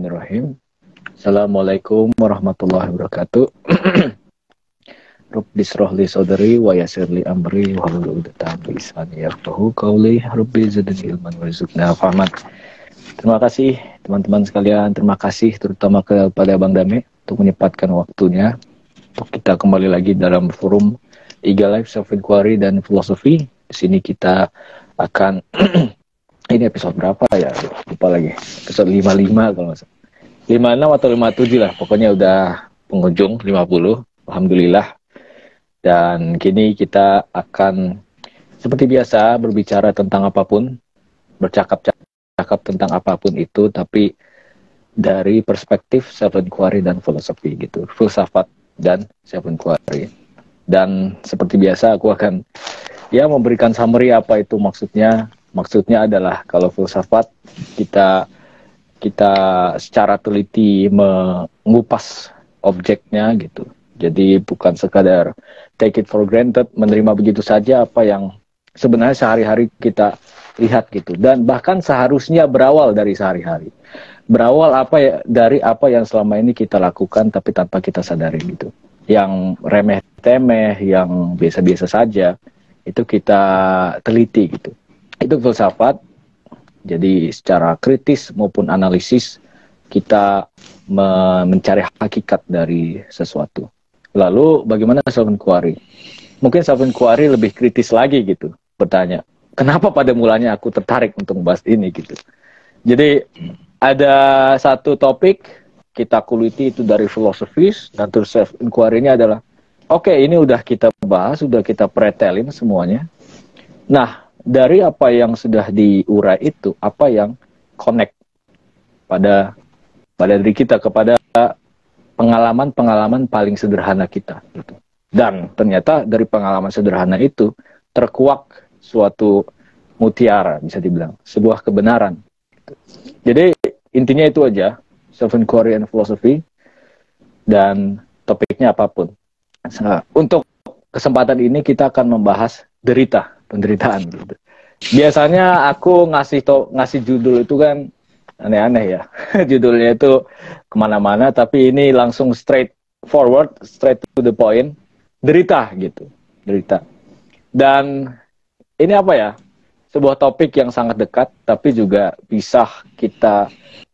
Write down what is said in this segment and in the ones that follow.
Bismillahirrahmanirrahim. Assalamualaikum warahmatullahi wabarakatuh. Rabbi shrah li sadri wa yassir li amri wahlul 'uqdatam min lisani yafqahu qawli. Rabbi zidni ilman warzuqna fahman. Terima kasih teman-teman sekalian, terima kasih terutama kepada Bang Dame untuk menyempatkan waktunya untuk kita kembali lagi dalam forum Iga Live Self Inquiry dan Filosofi. Di sini kita akan ini episode berapa ya? Lupa lagi. Episode 55 kalau nggak salah. 56 atau 57 lah. Pokoknya udah penghujung 50. Alhamdulillah. Dan kini kita akan seperti biasa berbicara tentang apapun. Bercakap-cakap tentang apapun itu. Tapi dari perspektif self-inquiry dan filosofi gitu. Filsafat dan self-inquiry. Dan seperti biasa aku akan memberikan summary apa itu maksudnya. Maksudnya adalah kalau filsafat kita secara teliti mengupas objeknya gitu. Jadi bukan sekadar take it for granted, menerima begitu saja apa yang sebenarnya sehari-hari kita lihat gitu. Dan bahkan seharusnya berawal dari sehari-hari. Berawal dari apa yang selama ini kita lakukan tapi tanpa kita sadari gitu. Yang remeh-temeh, yang biasa-biasa saja, itu kita teliti gitu. Itu filsafat. Jadi secara kritis maupun analisis kita mencari hakikat dari sesuatu. Lalu bagaimana self-inquiry? Mungkin self-inquiry lebih kritis lagi gitu. Bertanya, kenapa pada mulanya aku tertarik untuk membahas ini gitu. Jadi ada satu topik kita kuliti itu dari filosofis, dan terus self-inquiry-nya adalah oke, ini udah kita bahas, udah kita pretelin semuanya. Nah, dari apa yang sudah diurai itu, apa yang connect pada diri kita, kepada pengalaman-pengalaman paling sederhana kita gitu. Dan ternyata dari pengalaman sederhana itu terkuak suatu mutiara, bisa dibilang sebuah kebenaran gitu. Jadi intinya itu aja, self-inquiry and philosophy, dan topiknya apapun. Nah, untuk kesempatan ini kita akan membahas penderitaan gitu. Biasanya aku ngasih judul itu kan aneh-aneh ya. Judulnya itu kemana-mana, tapi ini langsung straight forward, straight to the point. Derita gitu. Derita. Dan ini apa ya? Sebuah topik yang sangat dekat, tapi juga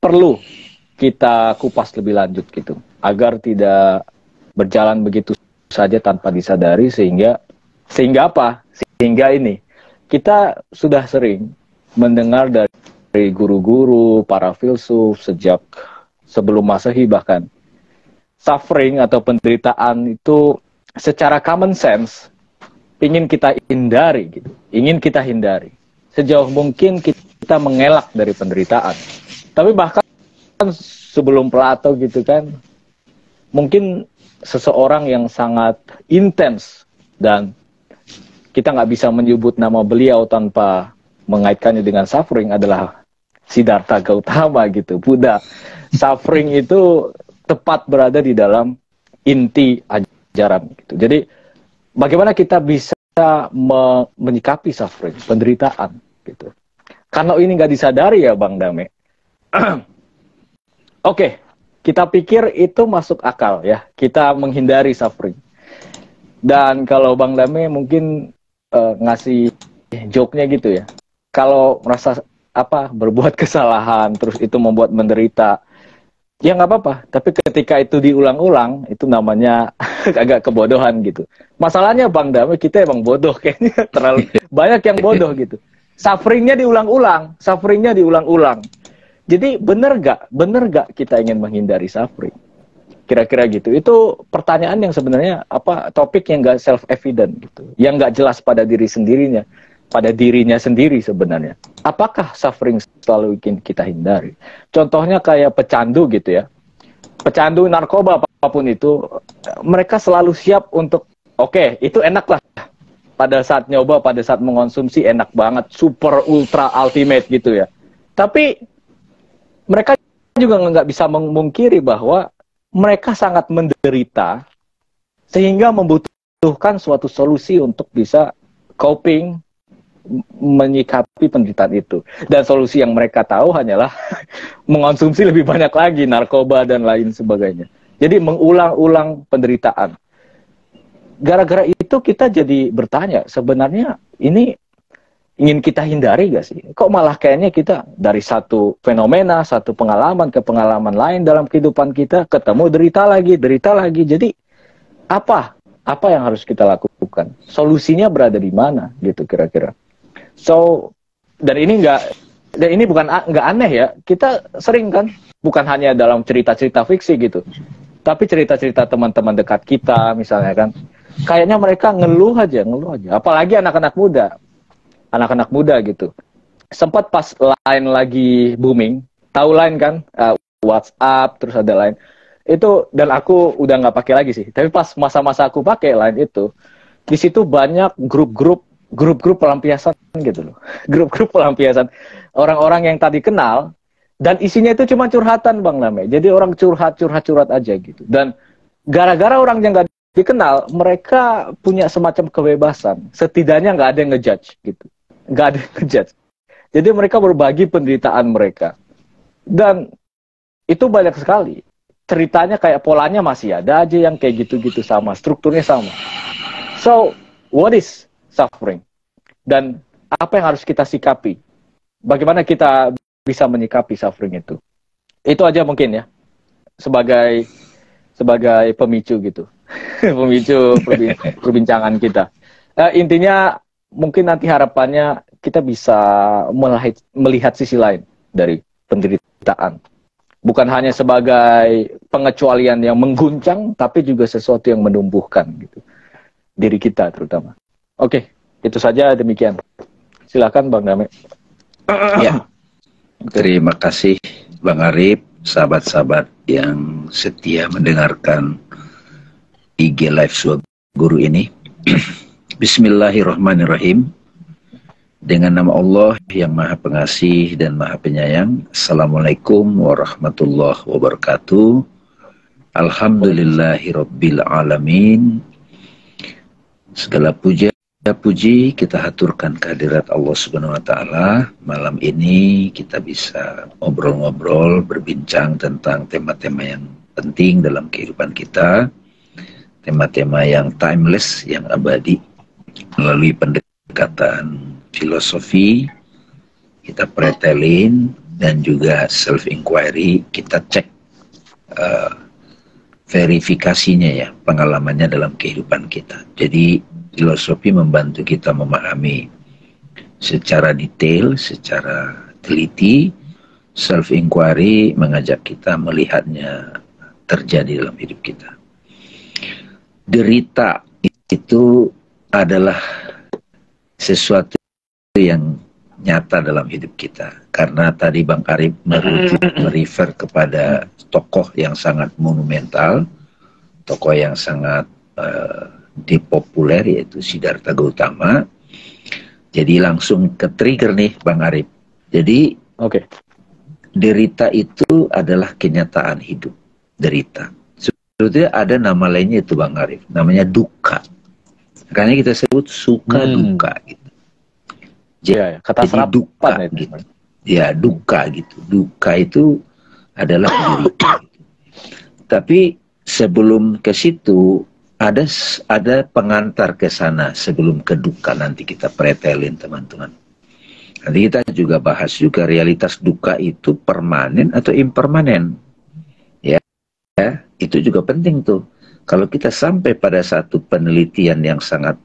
perlu kita kupas lebih lanjut gitu. Agar tidak berjalan begitu saja tanpa disadari, sehingga apa? Sehingga ini kita sudah sering mendengar dari guru-guru, para filsuf sejak sebelum Masehi bahkan, suffering atau penderitaan itu secara common sense ingin kita hindari gitu. Ingin kita hindari. Sejauh mungkin kita mengelak dari penderitaan. Tapi bahkan sebelum Plato gitu kan, mungkin seseorang yang sangat intens dan kita nggak bisa menyebut nama beliau tanpa mengaitkannya dengan suffering adalah Siddhartha Gautama gitu, Buddha. Suffering itu tepat berada di dalam inti ajaran gitu. Jadi bagaimana kita bisa menyikapi suffering, penderitaan gitu. Karena ini nggak disadari ya Bang Dame. Oke, kita pikir itu masuk akal ya, kita menghindari suffering. Dan kalau Bang Dame mungkin ngasih joke-nya gitu ya. Kalau merasa berbuat kesalahan terus itu membuat menderita, ya nggak apa-apa. Tapi ketika itu diulang-ulang, itu namanya agak kebodohan gitu. Masalahnya Bang Dame, kita emang bodoh kayaknya, terlalu banyak yang bodoh gitu. Sufferingnya diulang-ulang. Jadi bener gak kita ingin menghindari suffering? Kira-kira gitu. Itu pertanyaan yang sebenarnya topik yang nggak self-evident gitu, yang nggak jelas pada dirinya sendiri sebenarnya. Apakah suffering selalu ingin kita hindari? Contohnya kayak pecandu gitu ya. Pecandu narkoba apapun itu, mereka selalu siap untuk itu enak lah. Pada saat nyoba, pada saat mengonsumsi enak banget, super ultra ultimate gitu ya. Tapi mereka juga nggak bisa memungkiri bahwa mereka sangat menderita sehingga membutuhkan suatu solusi untuk bisa coping menyikapi penderitaan itu. Dan solusi yang mereka tahu hanyalah mengonsumsi lebih banyak lagi narkoba dan lain sebagainya. Jadi mengulang-ulang penderitaan. Gara-gara itu kita jadi bertanya, sebenarnya ini ingin kita hindari gak sih? Kok malah kayaknya kita dari satu fenomena, satu pengalaman ke pengalaman lain dalam kehidupan kita, ketemu derita lagi. Jadi apa yang harus kita lakukan? Solusinya berada di mana gitu kira-kira? So, dan ini bukan nggak aneh ya. Kita sering kan, bukan hanya dalam cerita-cerita fiksi gitu, tapi cerita-cerita teman-teman dekat kita misalnya kan, kayaknya mereka ngeluh aja. Apalagi anak-anak muda gitu. Sempat pas Line lagi booming, tahu Line kan, WhatsApp, terus ada Line. Itu, dan aku udah nggak pakai lagi sih. Tapi pas masa-masa aku pakai Line itu, di situ banyak grup-grup pelampiasan gitu loh. Grup-grup pelampiasan orang-orang yang tadi kenal, dan isinya itu cuma curhatan Bang Name. Jadi orang curhat aja gitu. Dan gara-gara orang yang nggak dikenal, mereka punya semacam kebebasan. Setidaknya nggak ada yang ngejudge gitu. Nggak ada yang ngejudge. Jadi mereka berbagi penderitaan mereka. Dan itu banyak sekali. Ceritanya kayak polanya masih ada aja yang kayak gitu-gitu sama, strukturnya sama. So, what is suffering? Dan apa yang harus kita sikapi? Bagaimana kita bisa menyikapi suffering itu? Itu aja mungkin ya, sebagai pemicu gitu. Pemicu perbincangan kita. Intinya, mungkin nanti harapannya kita bisa melihat sisi lain dari penderitaan. Bukan hanya sebagai pengecualian yang mengguncang, tapi juga sesuatu yang menumbuhkan gitu, diri kita terutama. Oke, itu saja, demikian. Silakan Bang Dame. Ya, terima kasih Bang Arif, sahabat-sahabat yang setia mendengarkan IG Live Suara Guru ini. Bismillahirrahmanirrahim. Dengan nama Allah yang Maha Pengasih dan Maha Penyayang. Assalamualaikum warahmatullahi wabarakatuh. Alhamdulillahirabbil alamin. Segala puji kita haturkan kehadirat Allah Subhanahu wa taala. Malam ini kita bisa ngobrol-ngobrol, berbincang tentang tema-tema yang penting dalam kehidupan kita. Tema-tema yang timeless, yang abadi, melalui pendekatan filosofi, kita pretelin, dan juga self inquiry, kita cek verifikasinya ya, pengalamannya dalam kehidupan kita. Jadi filosofi membantu kita memahami secara detail, secara teliti. Self inquiry mengajak kita melihatnya terjadi dalam hidup kita. Derita itu adalah sesuatu yang nyata dalam hidup kita, karena tadi Bang Arif merefer kepada tokoh yang sangat monumental, tokoh yang sangat dipopuler, yaitu Siddhartha Gautama. Jadi langsung ke trigger nih Bang Arif. Jadi derita itu adalah kenyataan hidup. Derita sebetulnya ada nama lainnya itu Bang Arif, namanya duka. Makanya kita sebut suka duka gitu. Jadi, kata duka gitu. Ya, duka gitu. Duka itu adalah derita. Tapi sebelum ke situ ada pengantar ke sana sebelum ke duka, nanti kita pretelin teman-teman. Nanti kita juga bahas juga realitas duka itu permanen atau impermanen. Ya, itu juga penting tuh. Kalau kita sampai pada satu penelitian yang sangat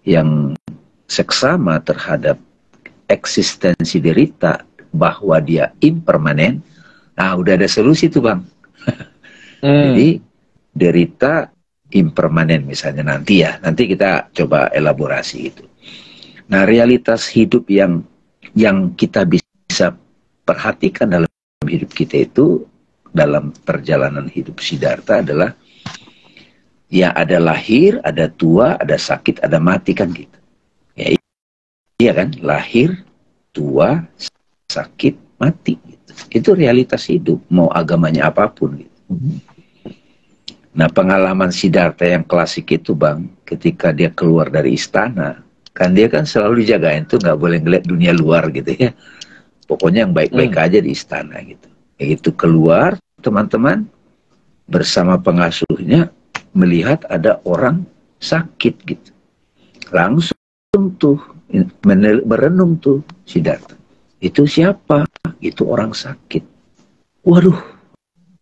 yang seksama terhadap eksistensi derita, bahwa dia impermanen, nah udah ada solusi tuh Bang. Jadi derita impermanen misalnya nanti kita coba elaborasi itu. Nah realitas hidup yang kita bisa perhatikan dalam hidup kita itu, dalam perjalanan hidup Siddhartha adalah ya ada lahir, ada tua, ada sakit, ada mati kan gitu. Ya, iya kan, lahir, tua, sakit, mati gitu. Itu realitas hidup, mau agamanya apapun gitu. Nah pengalaman Siddhartha yang klasik itu Bang, ketika dia keluar dari istana Kan dia kan selalu dijagain tuh, nggak boleh ngeliat dunia luar gitu ya. Pokoknya yang baik-baik aja di istana gitu. Begitu keluar, teman-teman bersama pengasuhnya melihat ada orang sakit gitu. Langsung tuh merenung tuh Siddhartha. Itu siapa? Itu orang sakit. Waduh,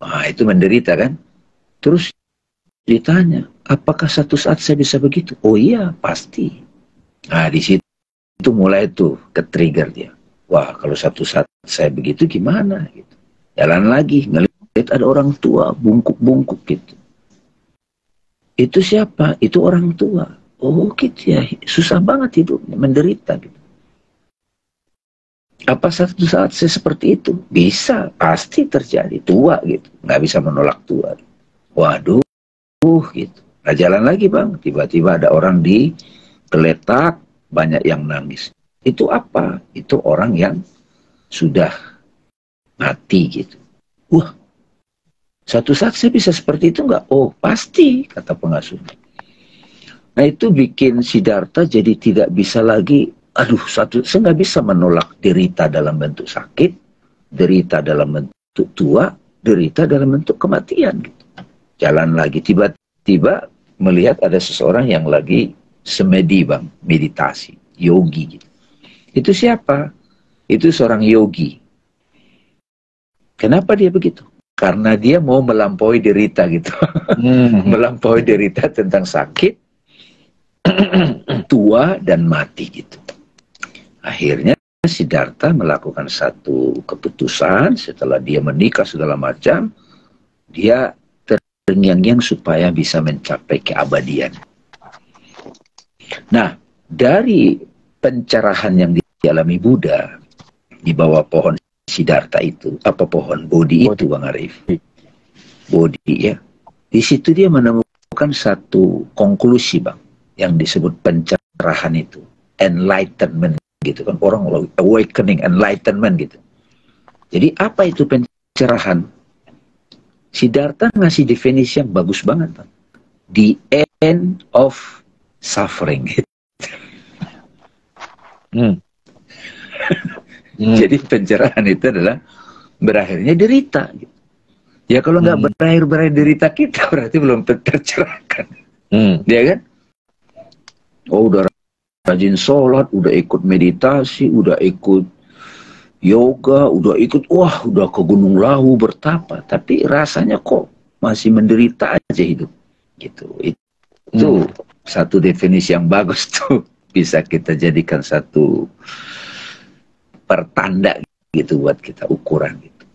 nah, itu menderita kan? Terus ditanya, apakah satu saat saya bisa begitu? Oh iya, pasti. Nah, di situ mulai tuh ke-trigger dia. Wah, kalau satu saat saya begitu gimana? Gitu. Jalan lagi, ngelihat ada orang tua, bungkuk-bungkuk gitu. Itu siapa? Itu orang tua. Oh gitu ya, susah banget hidupnya, menderita gitu. Apa satu saat saya seperti itu? Bisa, pasti terjadi. Tua gitu, nggak bisa menolak tua. Waduh, gitu. Nah jalan lagi bang, tiba-tiba ada orang digeletak, banyak yang nangis. Itu apa? Itu orang yang sudah mati gitu. Wah, satu saat saya bisa seperti itu nggak? Oh pasti, kata pengasuhnya. Nah itu bikin Siddhartha jadi tidak bisa lagi, aduh saya nggak bisa menolak derita dalam bentuk sakit, derita dalam bentuk tua, derita dalam bentuk kematian. Gitu. Jalan lagi, tiba-tiba melihat ada seseorang yang lagi semedi bang, meditasi, yogi gitu. Itu siapa? Itu seorang yogi. Kenapa dia begitu? Karena dia mau melampaui derita gitu. Melampaui derita tentang sakit, tua dan mati gitu. Akhirnya Siddhartha melakukan satu keputusan setelah dia menikah segala macam, dia terngiang-ngiang supaya bisa mencapai keabadian. Nah, dari pencerahan yang dialami Buddha di bawah pohon Siddhartha itu, apa pohon Bodhi itu Bang Arif? Bodhi ya. Di situ dia menemukan satu konklusi Bang, yang disebut pencerahan itu, enlightenment gitu kan, orang awakening, enlightenment gitu. Jadi apa itu pencerahan? Siddhartha ngasih definisi yang bagus banget Bang. The end of suffering. Jadi pencerahan itu adalah berakhirnya derita. Gitu. Ya kalau nggak berakhir derita kita berarti belum tercerahkan. Ya kan? Oh udah rajin sholat, udah ikut meditasi, udah ikut yoga, udah ikut, wah udah ke Gunung Lawu bertapa. Tapi rasanya kok masih menderita aja hidup. Gitu. Itu satu definisi yang bagus tuh. Bisa kita jadikan satu pertanda gitu buat kita ukuran gitu.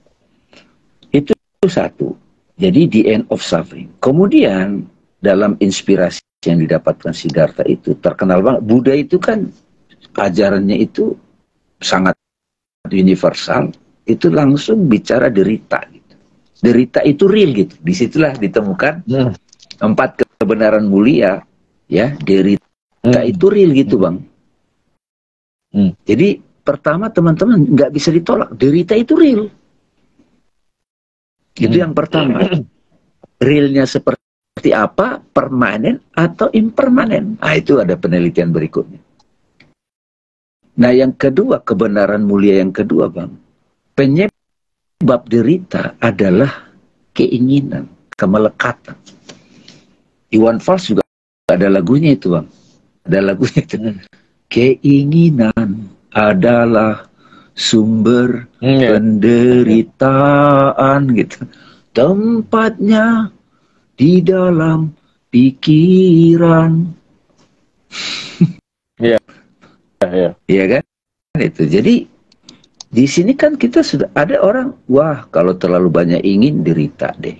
Itu satu. Jadi the end of suffering. Kemudian dalam inspirasi yang didapatkan Siddhartha itu terkenal banget. Buddha itu kan ajarannya itu sangat universal. Itu langsung bicara derita gitu. Derita itu real gitu. Disitulah ditemukan 4 kebenaran mulia ya. Derita itu real gitu bang. Jadi pertama teman-teman nggak bisa ditolak, derita itu real. Itu yang pertama. Realnya seperti apa, permanen atau impermanen. Nah itu ada penelitian berikutnya. Nah yang kedua, kebenaran mulia yang kedua bang, penyebab derita adalah keinginan, kemelekatan. Iwan Fals juga ada lagunya itu bang. Ada lagunya itu. Keinginan adalah sumber penderitaan gitu. Tempatnya di dalam pikiran. Iya. Iya kan? Itu. Jadi di sini kan kita sudah ada orang, wah kalau terlalu banyak ingin derita deh.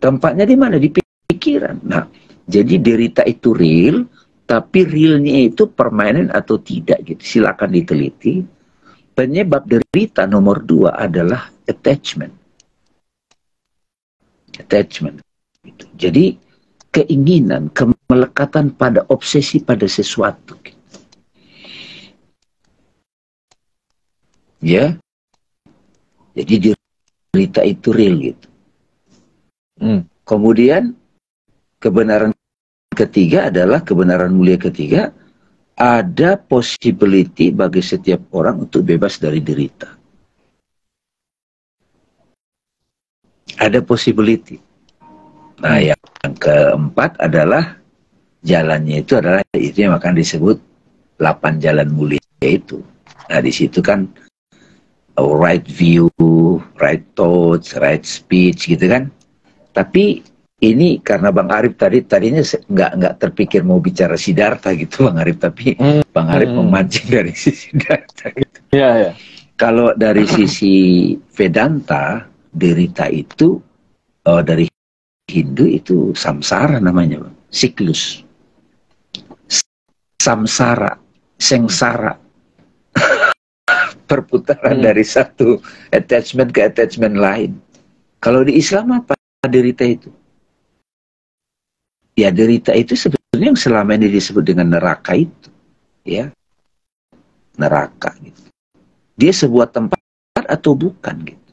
Tempatnya di mana? Di pikiran. Nah, jadi derita itu real. Tapi realnya itu permanen atau tidak gitu. Silakan diteliti. Penyebab derita nomor 2 adalah attachment. Attachment. Gitu. Jadi keinginan, kemelekatan pada obsesi pada sesuatu. Gitu. Ya. Jadi derita itu real gitu. Kemudian kebenaran ketiga adalah kebenaran mulia ketiga, ada possibility bagi setiap orang untuk bebas dari derita. Ada possibility. Nah, yang keempat adalah jalannya itu adalah itu yang akan disebut 8 jalan mulia itu. Nah, di situ kan right view, right thoughts, right speech gitu kan. Tapi ini karena Bang Arif tadinya nggak terpikir mau bicara Siddhartha gitu Bang Arif, tapi Bang Arif memancing dari sisi Siddhartha gitu. Ya. Kalau dari sisi Vedanta, derita itu dari Hindu itu samsara namanya, Bang. Siklus. Samsara, sengsara. Perputaran dari satu attachment ke attachment lain. Kalau di Islam apa derita itu? Ya, derita itu sebenarnya yang selama ini disebut dengan neraka itu, ya, neraka gitu. Dia sebuah tempat atau bukan gitu.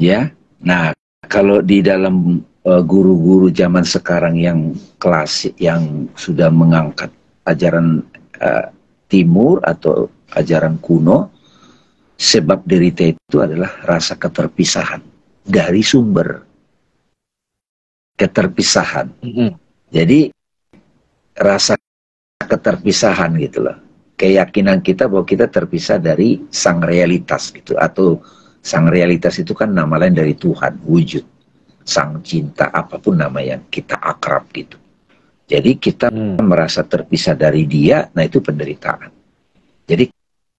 Ya, nah kalau di dalam guru-guru zaman sekarang yang klasik, yang sudah mengangkat ajaran timur atau ajaran kuno, sebab derita itu adalah rasa keterpisahan dari sumber. Keterpisahan. Jadi rasa keterpisahan gitu loh. Keyakinan kita bahwa kita terpisah dari sang realitas gitu. Atau sang realitas itu kan nama lain dari Tuhan, wujud. Sang cinta, apapun nama yang kita akrab gitu. Jadi kita merasa terpisah dari dia, nah itu penderitaan. Jadi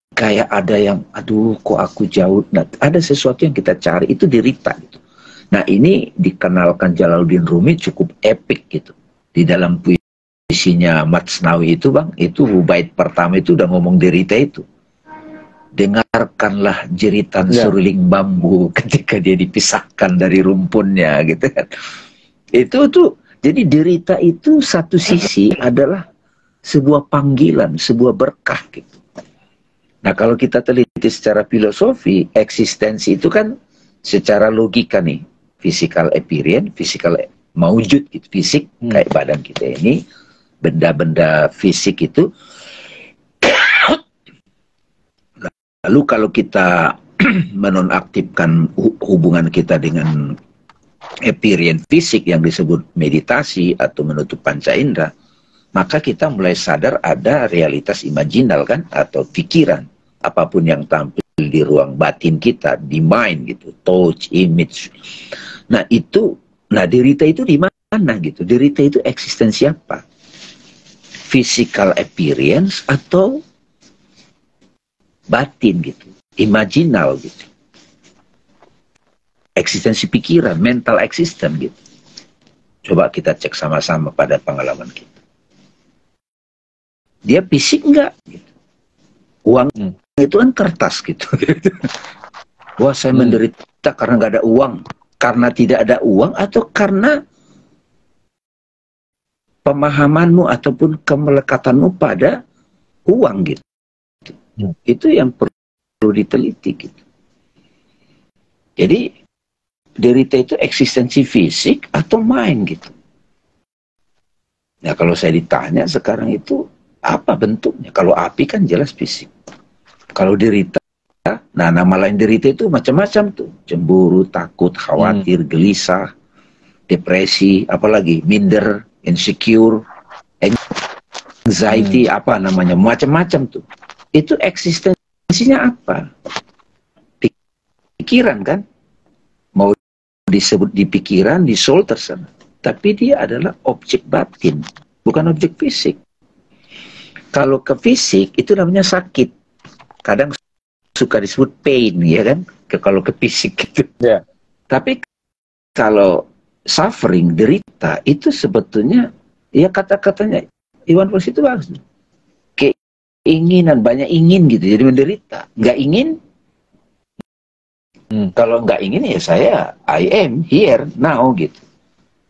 kayak ada yang, aduh kok aku jauh, nah, ada sesuatu yang kita cari, itu derita gitu. Nah ini dikenalkan Jalaluddin Rumi cukup epik gitu. Di dalam puisinya Matsnawi itu Bang, itu bait pertama itu udah ngomong derita itu. Dengarkanlah jeritan seruling bambu ketika dia dipisahkan dari rumpunnya gitu kan. Itu tuh, jadi derita itu satu sisi adalah sebuah panggilan, sebuah berkah gitu. Nah kalau kita teliti secara filosofi, eksistensi itu kan secara logika nih, physical appearance, physical maujud gitu, fisik kayak badan kita ini, benda-benda fisik itu. Lalu kalau kita menonaktifkan hubungan kita dengan appearance fisik yang disebut meditasi atau menutup panca indera, maka kita mulai sadar ada realitas imajinal kan, atau pikiran, apapun yang tampil di ruang batin kita, di mind gitu, touch, image. Nah itu, nah derita itu di mana gitu? Derita itu eksistensi apa? Physical appearance atau batin gitu, imaginal gitu. Eksistensi pikiran, mental existence gitu. Coba kita cek sama-sama pada pengalaman kita. Dia fisik enggak gitu. Uang itu kan kertas gitu. Wah saya menderita karena nggak ada uang. Karena tidak ada uang atau karena pemahamanmu ataupun kemelekatanmu pada uang gitu. Itu yang perlu diteliti gitu. Jadi derita itu eksistensi fisik atau mind gitu. Nah kalau saya ditanya sekarang itu apa bentuknya? Kalau api kan jelas fisik. Kalau derita, nah nama lain derita itu macam-macam tuh. Cemburu, takut, khawatir, gelisah, depresi, apalagi minder, insecure, anxiety, apa namanya, macam-macam tuh. Itu eksistensinya apa? Pikiran kan? Mau disebut di pikiran, di soul terserah. Tapi dia adalah objek batin, bukan objek fisik. Kalau ke fisik, itu namanya sakit. Kadang suka disebut pain, ya kan? Kalau ke fisik gitu. Yeah. Tapi kalau suffering, derita, itu sebetulnya, ya kata-katanya Iwan Fals itu bagus. Keinginan, banyak ingin gitu, jadi menderita. Nggak ingin, kalau nggak ingin ya saya, I am here now gitu.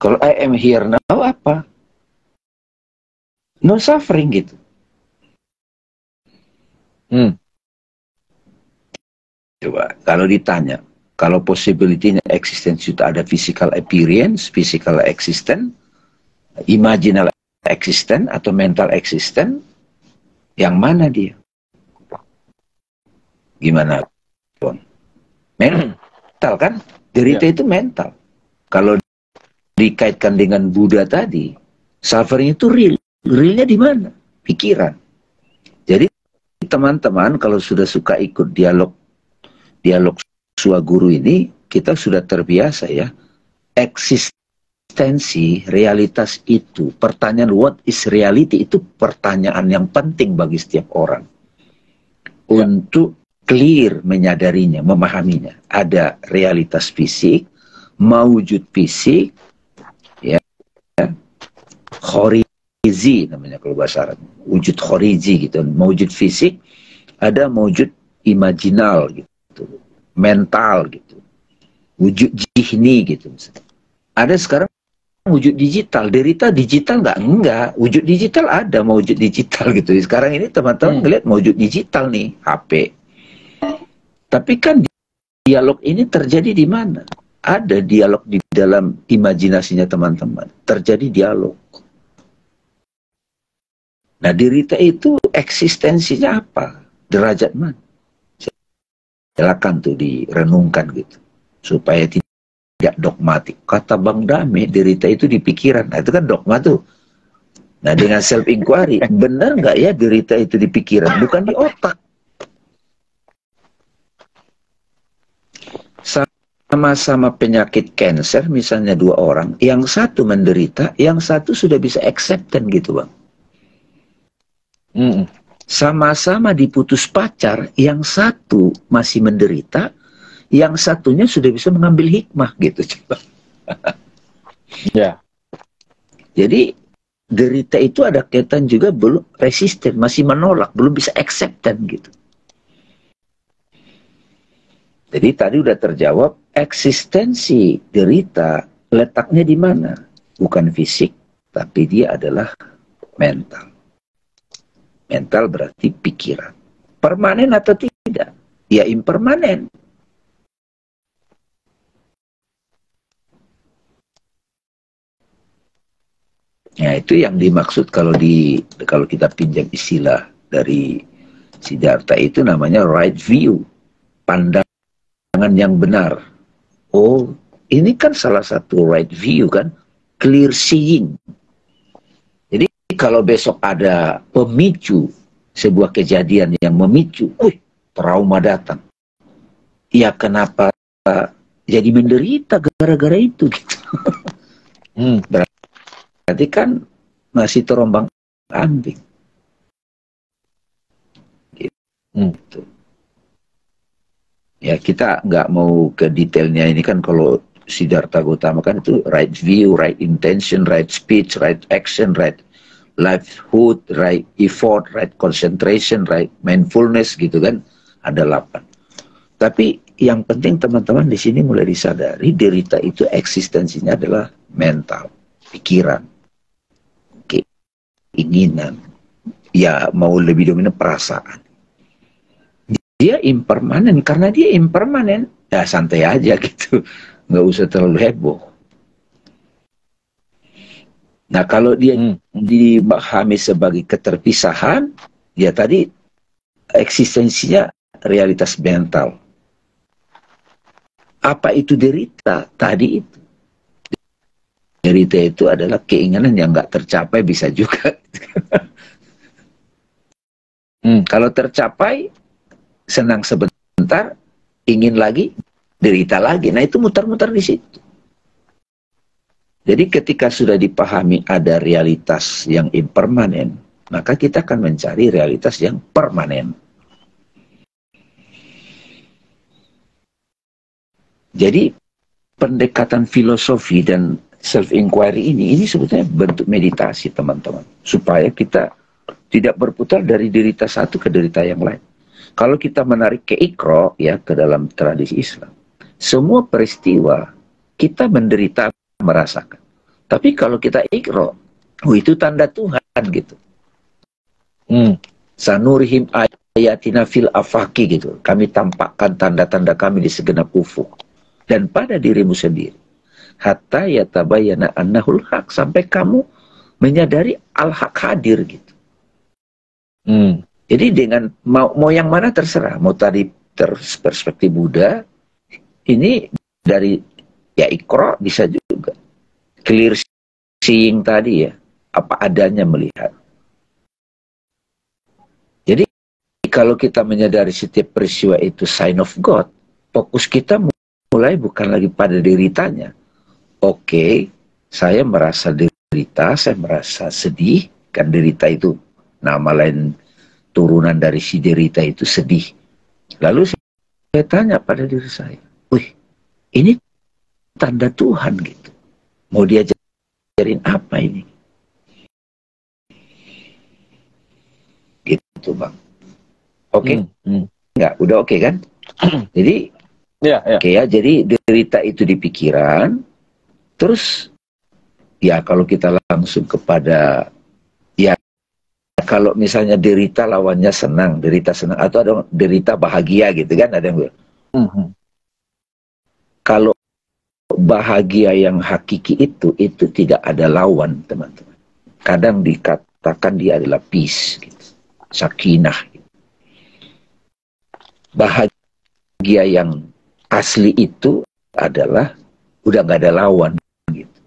Kalau I am here now apa? No suffering gitu. Coba, kalau ditanya, Kalau possibility-nya eksistensi itu ada physical appearance, physical existence, imaginal existence atau mental existence, yang mana dia? Gimana, Bon? Mental kan? Derita itu mental. Kalau dikaitkan dengan Buddha tadi, suffering itu real. Realnya di mana? Pikiran. Jadi teman-teman kalau sudah suka ikut dialog Swaguru ini, kita sudah terbiasa ya. Eksistensi, realitas itu, pertanyaan what is reality itu pertanyaan yang penting bagi setiap orang. Untuk clear menyadarinya, memahaminya. Ada realitas fisik, mawujud fisik, ya, khorizi namanya kalau bahasa Arab. Wujud khorizi gitu, mawujud fisik, ada mawujud imaginal gitu, mental gitu, wujud jihni gitu. Ada sekarang wujud digital, derita digital enggak, wujud digital ada, mawujud digital gitu. Sekarang ini teman-teman ngeliat mawujud digital nih, HP. Tapi kan dialog ini terjadi di mana? Ada dialog di dalam imajinasinya teman-teman, terjadi dialog. Nah, derita itu eksistensinya apa? Derajat mana? Silakan tuh direnungkan gitu, supaya tidak dogmatik. Kata Bang Dame, derita itu di pikiran. Nah, itu kan dogma tuh. Nah, dengan self inquiry, benar nggak ya derita itu di pikiran, bukan di otak? Sama-sama penyakit cancer, misalnya dua orang, yang satu menderita, yang satu sudah bisa acceptance gitu, Bang. Sama-sama diputus pacar, yang satu masih menderita, yang satunya sudah bisa mengambil hikmah gitu. Ya. Jadi derita itu ada kaitan juga belum resisten, masih menolak, belum bisa acceptance gitu. Jadi tadi udah terjawab, eksistensi derita letaknya di mana? Bukan fisik, tapi dia adalah mental. Mental berarti pikiran. Permanen atau tidak? Ya impermanen. Nah, itu yang dimaksud kalau kita pinjam istilah dari Siddhartha itu namanya right view, pandangan yang benar. Oh, ini kan salah satu right view kan, clear seeing. Kalau besok ada pemicu, sebuah kejadian yang memicu, trauma datang. Ya kenapa jadi menderita gara-gara itu gitu. Berarti kan masih terombang ambing. Gitu. Ya kita nggak mau ke detailnya ini kan kalau Siddhartha Gautama kan itu right view, right intention, right speech, right action, right livelihood, right effort, right concentration, right mindfulness gitu kan, ada 8. Tapi yang penting teman-teman di sini mulai disadari derita itu eksistensinya adalah mental, pikiran, keinginan, ya mau lebih dominan perasaan. Dia impermanen, karena dia impermanen, ya santai aja gitu, nggak usah terlalu heboh. Nah, kalau dia dipahami sebagai keterpisahan, ya tadi eksistensinya realitas mental. Apa itu derita? Tadi itu. Derita itu adalah keinginan yang nggak tercapai, bisa juga. Kalau tercapai, senang sebentar, ingin lagi, derita lagi. Nah, itu muter-muter di situ. Jadi ketika sudah dipahami ada realitas yang impermanen, maka kita akan mencari realitas yang permanen. Jadi pendekatan filosofi dan self-inquiry ini sebetulnya bentuk meditasi teman-teman. Supaya kita tidak berputar dari derita satu ke derita yang lain. Kalau kita menarik ke ikro, ya ke dalam tradisi Islam, semua peristiwa kita menderita, merasakan. Tapi kalau kita ikro, itu tanda Tuhan gitu. Sanurihim ayatina fil afaki gitu. Kami tampakkan tanda-tanda kami di segenap ufuk. dan pada dirimu sendiri. Hatta yatabayyana annahul haq, sampai kamu menyadari al-haq hadir gitu. Jadi dengan mau yang mana terserah, mau tadi perspektif Buddha, ini dari ya Iqra bisa juga clear seeing tadi ya, apa adanya melihat. Jadi kalau kita menyadari setiap peristiwa itu sign of God, fokus kita mulai bukan lagi pada deritanya. Oke, saya merasa derita, saya merasa sedih, kan derita itu nama lain turunan dari si derita itu sedih. Lalu saya tanya pada diri saya, wih, ini tanda Tuhan gitu. Mau diajarin apa ini? Gitu Bang. Oke? Enggak, udah oke kan? Jadi, oke ya, jadi derita itu di pikiran, terus ya kalau kita langsung kepada, ya kalau misalnya derita lawannya senang, derita senang, atau ada derita bahagia gitu kan, ada yang bilang. Kalau bahagia yang hakiki itu tidak ada lawan, teman-teman. Kadang dikatakan dia adalah peace, gitu. Sakinah. Gitu. Bahagia yang asli itu adalah udah nggak ada lawan, gitu.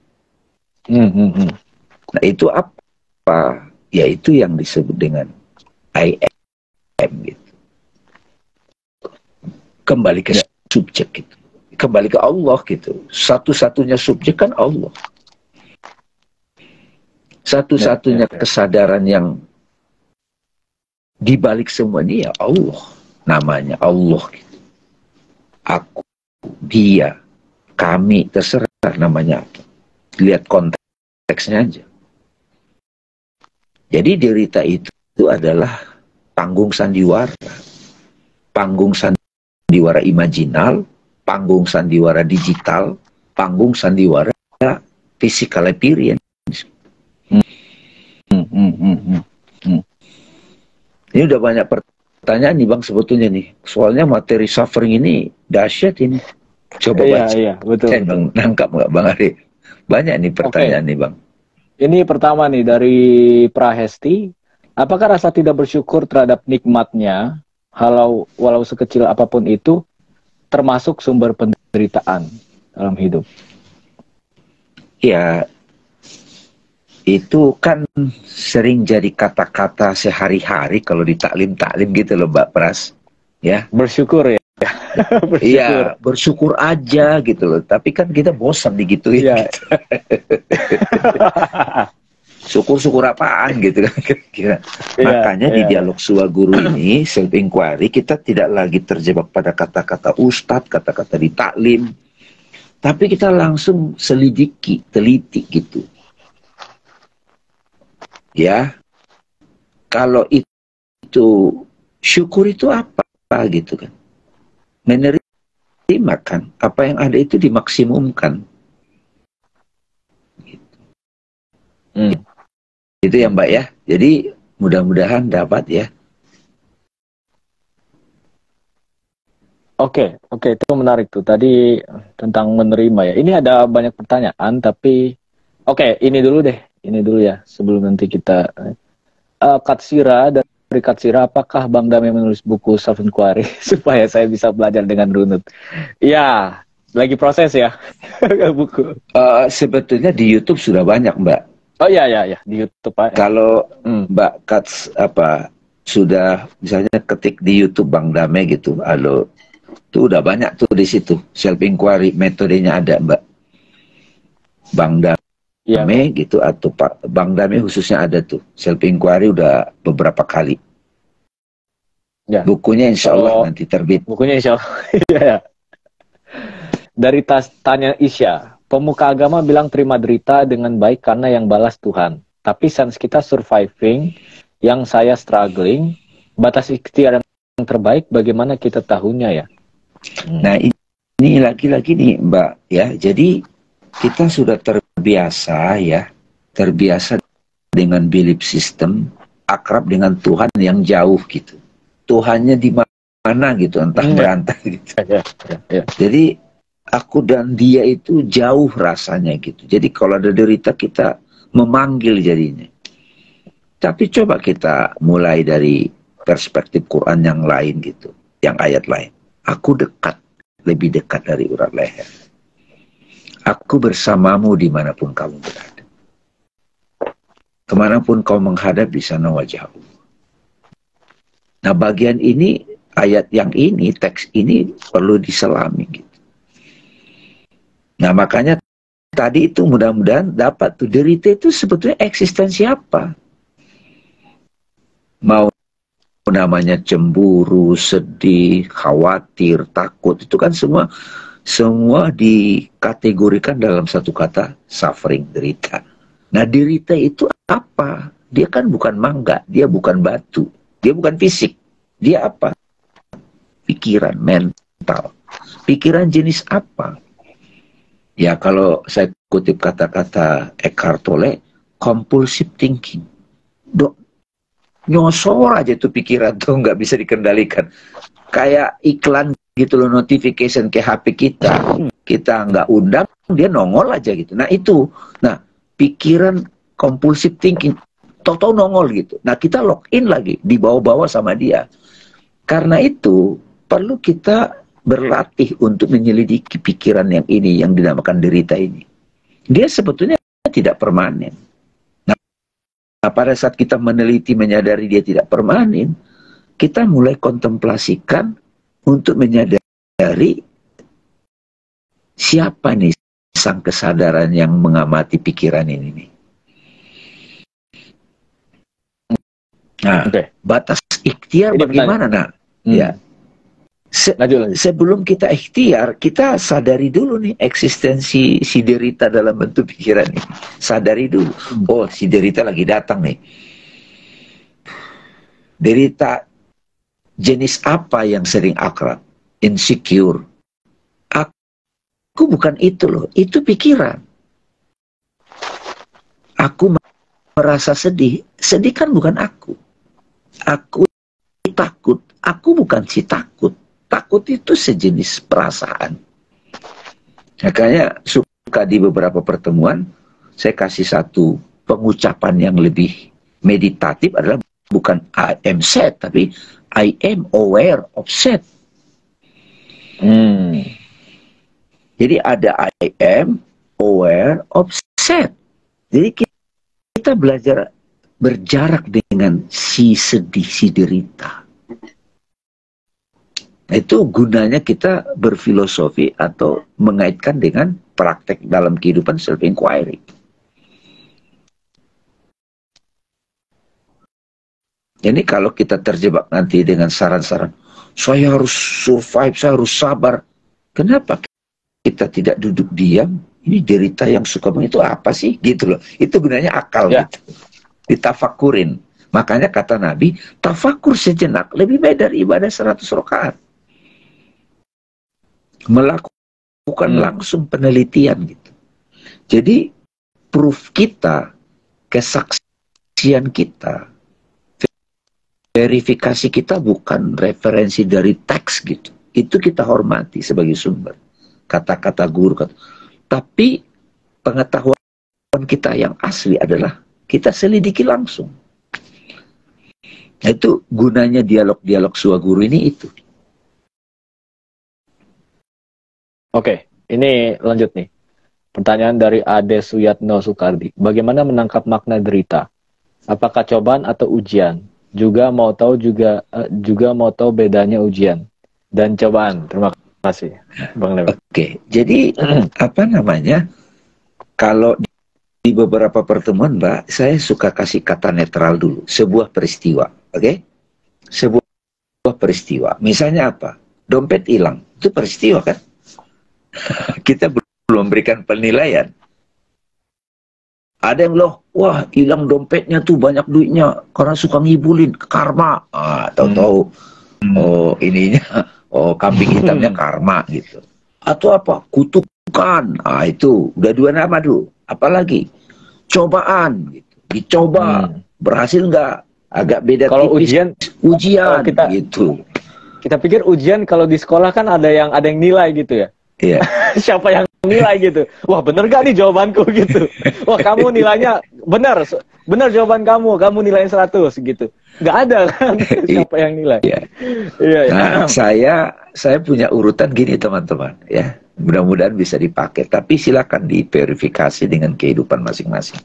Nah itu apa? Ya itu yang disebut dengan I am, gitu. Kembali ke subjek gitu. Kembali ke Allah gitu. Satu-satunya subjek kan Allah. Satu-satunya kesadaran yang dibalik semua ini ya Allah. Namanya Allah gitu. Aku, dia, kami, terserah namanya apa. Lihat konteksnya aja. Jadi derita itu adalah panggung sandiwara. Panggung sandiwara imajinal, panggung sandiwara digital, panggung sandiwara physical appearance. Ini udah banyak pertanyaan nih Bang sebetulnya nih. Soalnya materi suffering ini dahsyat ini. Coba baca. Iya, betul. Saya Bang nangkap nggak Bang Ari? Banyak nih pertanyaan nih Bang. Ini pertama nih dari Prahesti. Apakah rasa tidak bersyukur terhadap nikmatnya, walau sekecil apapun itu, termasuk sumber penderitaan dalam hidup? Ya, itu kan sering jadi kata-kata sehari-hari kalau di taklim-taklim gitu loh Mbak Pras. Ya. Bersyukur ya. Iya, bersyukur aja gitu loh. Tapi kan kita bosan digituin. Iya. Gitu. Syukur-syukur apaan gitu kan kira-kira. Makanya di dialog Suwa Guru ini, self inquiry, kita tidak lagi terjebak pada kata-kata ustadz, kata-kata di taklim. Tapi kita langsung selidiki, teliti gitu. Ya. Kalau itu syukur itu apa gitu kan. Menerima kan, apa yang ada itu dimaksimumkan. Gitu. Itu ya Mbak ya. Jadi mudah-mudahan dapat ya. Oke, itu menarik tuh. Tadi tentang menerima ya. Ini ada banyak pertanyaan, tapi ini dulu deh. Ini dulu ya, sebelum nanti kita Katsira dari Katsira, apakah Bang Dame menulis buku self inquiry supaya saya bisa belajar dengan runut? Ya, lagi proses ya buku. Sebetulnya di YouTube sudah banyak Mbak. Oh iya di YouTube Pak. Kalau Mbak Kats sudah misalnya ketik di YouTube Bang Dame gitu, tuh udah banyak tuh di situ self inquiry metodenya ada Mbak. Bang Dame gitu atau Pak Bang Dame khususnya ada tuh self inquiry udah beberapa kali. Ya. Bukunya insya Allah nanti terbit. Bukunya insya Allah. Ya. Dari tanya Isya, pemuka agama bilang terima derita dengan baik karena yang balas Tuhan. Tapi sense kita surviving, yang saya struggling, batas ikhtiar yang terbaik bagaimana kita tahunya ya? Nah ini lagi-lagi nih Mbak ya, jadi kita sudah terbiasa dengan belief system, akrab dengan Tuhan yang jauh gitu. Tuhannya di mana gitu, entah berantah gitu. Jadi aku dan dia itu jauh rasanya gitu. Jadi kalau ada derita kita memanggil jadinya. Tapi coba kita mulai dari perspektif Quran yang lain gitu, yang ayat lain. Aku dekat, lebih dekat dari urat leher. Aku bersamamu dimanapun kamu berada. Kemanapun kau menghadap di sana wajahku. Nah bagian ini, ayat yang ini, teks ini perlu diselami gitu. Nah makanya tadi itu mudah-mudahan dapat tuh derita itu sebetulnya eksistensi apa? Mau namanya cemburu, sedih, khawatir, takut, itu kan semua dikategorikan dalam satu kata suffering, derita. Nah derita itu apa? Dia kan bukan mangga, dia bukan batu, dia bukan fisik. Dia apa? Pikiran, mental. Pikiran jenis apa? Ya kalau saya kutip kata-kata Eckhart Tolle, compulsive thinking. Nyosor aja tuh pikiran tuh nggak bisa dikendalikan. Kayak iklan gitu loh, notification ke HP kita nggak undang, dia nongol aja gitu. Nah itu, nah pikiran compulsive thinking, tahu-tahu nongol gitu. Nah kita login lagi, dibawa-bawa sama dia. Karena itu perlu kita berlatih untuk menyelidiki pikiran yang ini, yang dinamakan derita ini. Dia sebetulnya tidak permanen. Nah, pada saat kita meneliti, menyadari dia tidak permanen, kita mulai kontemplasikan untuk menyadari siapa nih sang kesadaran yang mengamati pikiran ini nih. Nah, batas ikhtiar bagaimana? Nah, ya. Sebelum kita ikhtiar, kita sadari dulu nih eksistensi si derita dalam bentuk pikiran ini. Sadari dulu. Oh, si derita lagi datang nih. Derita jenis apa yang sering akrab? Insecure. Aku bukan itu loh, itu pikiran. Aku merasa sedih. Sedih kan bukan aku. Aku takut. Aku bukan si takut. Takut itu sejenis perasaan. Makanya suka di beberapa pertemuan, saya kasih satu pengucapan yang lebih meditatif adalah bukan I am sad, tapi I am aware of sad. Jadi ada I am aware of sad. Jadi kita belajar berjarak dengan si sedih, si derita. Itu gunanya kita berfilosofi atau mengaitkan dengan praktek dalam kehidupan self-inquiry. Jadi kalau kita terjebak nanti dengan saran-saran, saya harus survive, saya harus sabar. Kenapa kita tidak duduk diam? Ini derita yang suka itu apa sih? Gitu loh. Itu gunanya akal gitu. Ditafakurin. Makanya kata Nabi, tafakur sejenak lebih baik dari ibadah 100 rakaat. Melakukan langsung penelitian gitu. Jadi proof kita, kesaksian kita, verifikasi kita bukan referensi dari teks gitu. Itu kita hormati sebagai sumber. Kata-kata guru, tapi pengetahuan kita yang asli adalah kita selidiki langsung. Nah, itu gunanya dialog-dialog suaguru ini itu. Oke, ini lanjut nih. Pertanyaan dari Ade Suyatno Soekardi. Bagaimana menangkap makna derita? Apakah cobaan atau ujian? Juga mau tahu bedanya ujian dan cobaan. Terima kasih, Bang Leo. Oke, jadi apa namanya? Kalau di beberapa pertemuan, Mbak, saya suka kasih kata netral dulu. Sebuah peristiwa, oke? Sebuah peristiwa. Misalnya apa? Dompet hilang. Itu peristiwa kan? Kita belum memberikan penilaian. Ada yang loh, wah hilang dompetnya tuh banyak duitnya karena suka ngibulin, karma. Tahu-tahu oh ininya, oh kambing hitamnya karma gitu. Atau apa? Kutukan. Itu udah 2 nama tuh. Apalagi cobaan gitu. Dicoba, berhasil nggak? Agak beda kalau tipis. Ujian kita, gitu. Kita pikir ujian kalau di sekolah kan ada yang nilai gitu ya. Iya. Siapa yang nilai gitu? Wah, bener gak nih jawabanku gitu? Wah, kamu nilainya benar, benar jawaban kamu nilainya 100 gitu. Nggak ada kan? Siapa yang nilai? Iya. Iya, iya. Nah, saya punya urutan gini teman-teman ya. Mudah-mudahan bisa dipakai, tapi silakan diverifikasi dengan kehidupan masing-masing.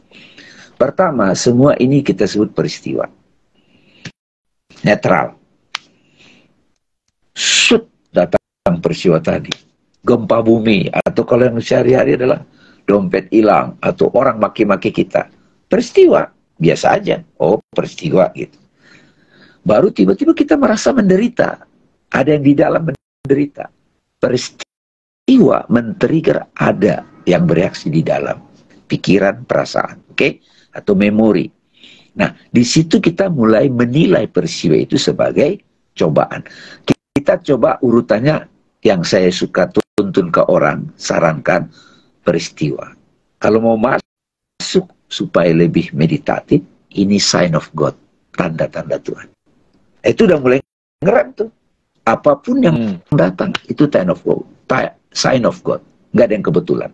Pertama, semua ini kita sebut peristiwa. Netral. Shoot, datang peristiwa tadi. Gempa bumi, atau kalau yang sehari-hari adalah dompet hilang, atau orang maki-maki kita. Peristiwa, biasa aja. Oh, peristiwa gitu. Baru tiba-tiba kita merasa menderita. Ada yang di dalam menderita. Peristiwa men-trigger ada yang bereaksi di dalam. Pikiran, perasaan. Oke? Atau memori. Nah, di situ kita mulai menilai peristiwa itu sebagai cobaan. Kita coba urutannya yang saya suka tuntun ke orang, sarankan peristiwa. Kalau mau masuk supaya lebih meditatif, ini sign of God. Tanda-tanda Tuhan. Itu udah mulai ngerem tuh. Apapun yang datang, itu sign of God. Nggak ada yang kebetulan.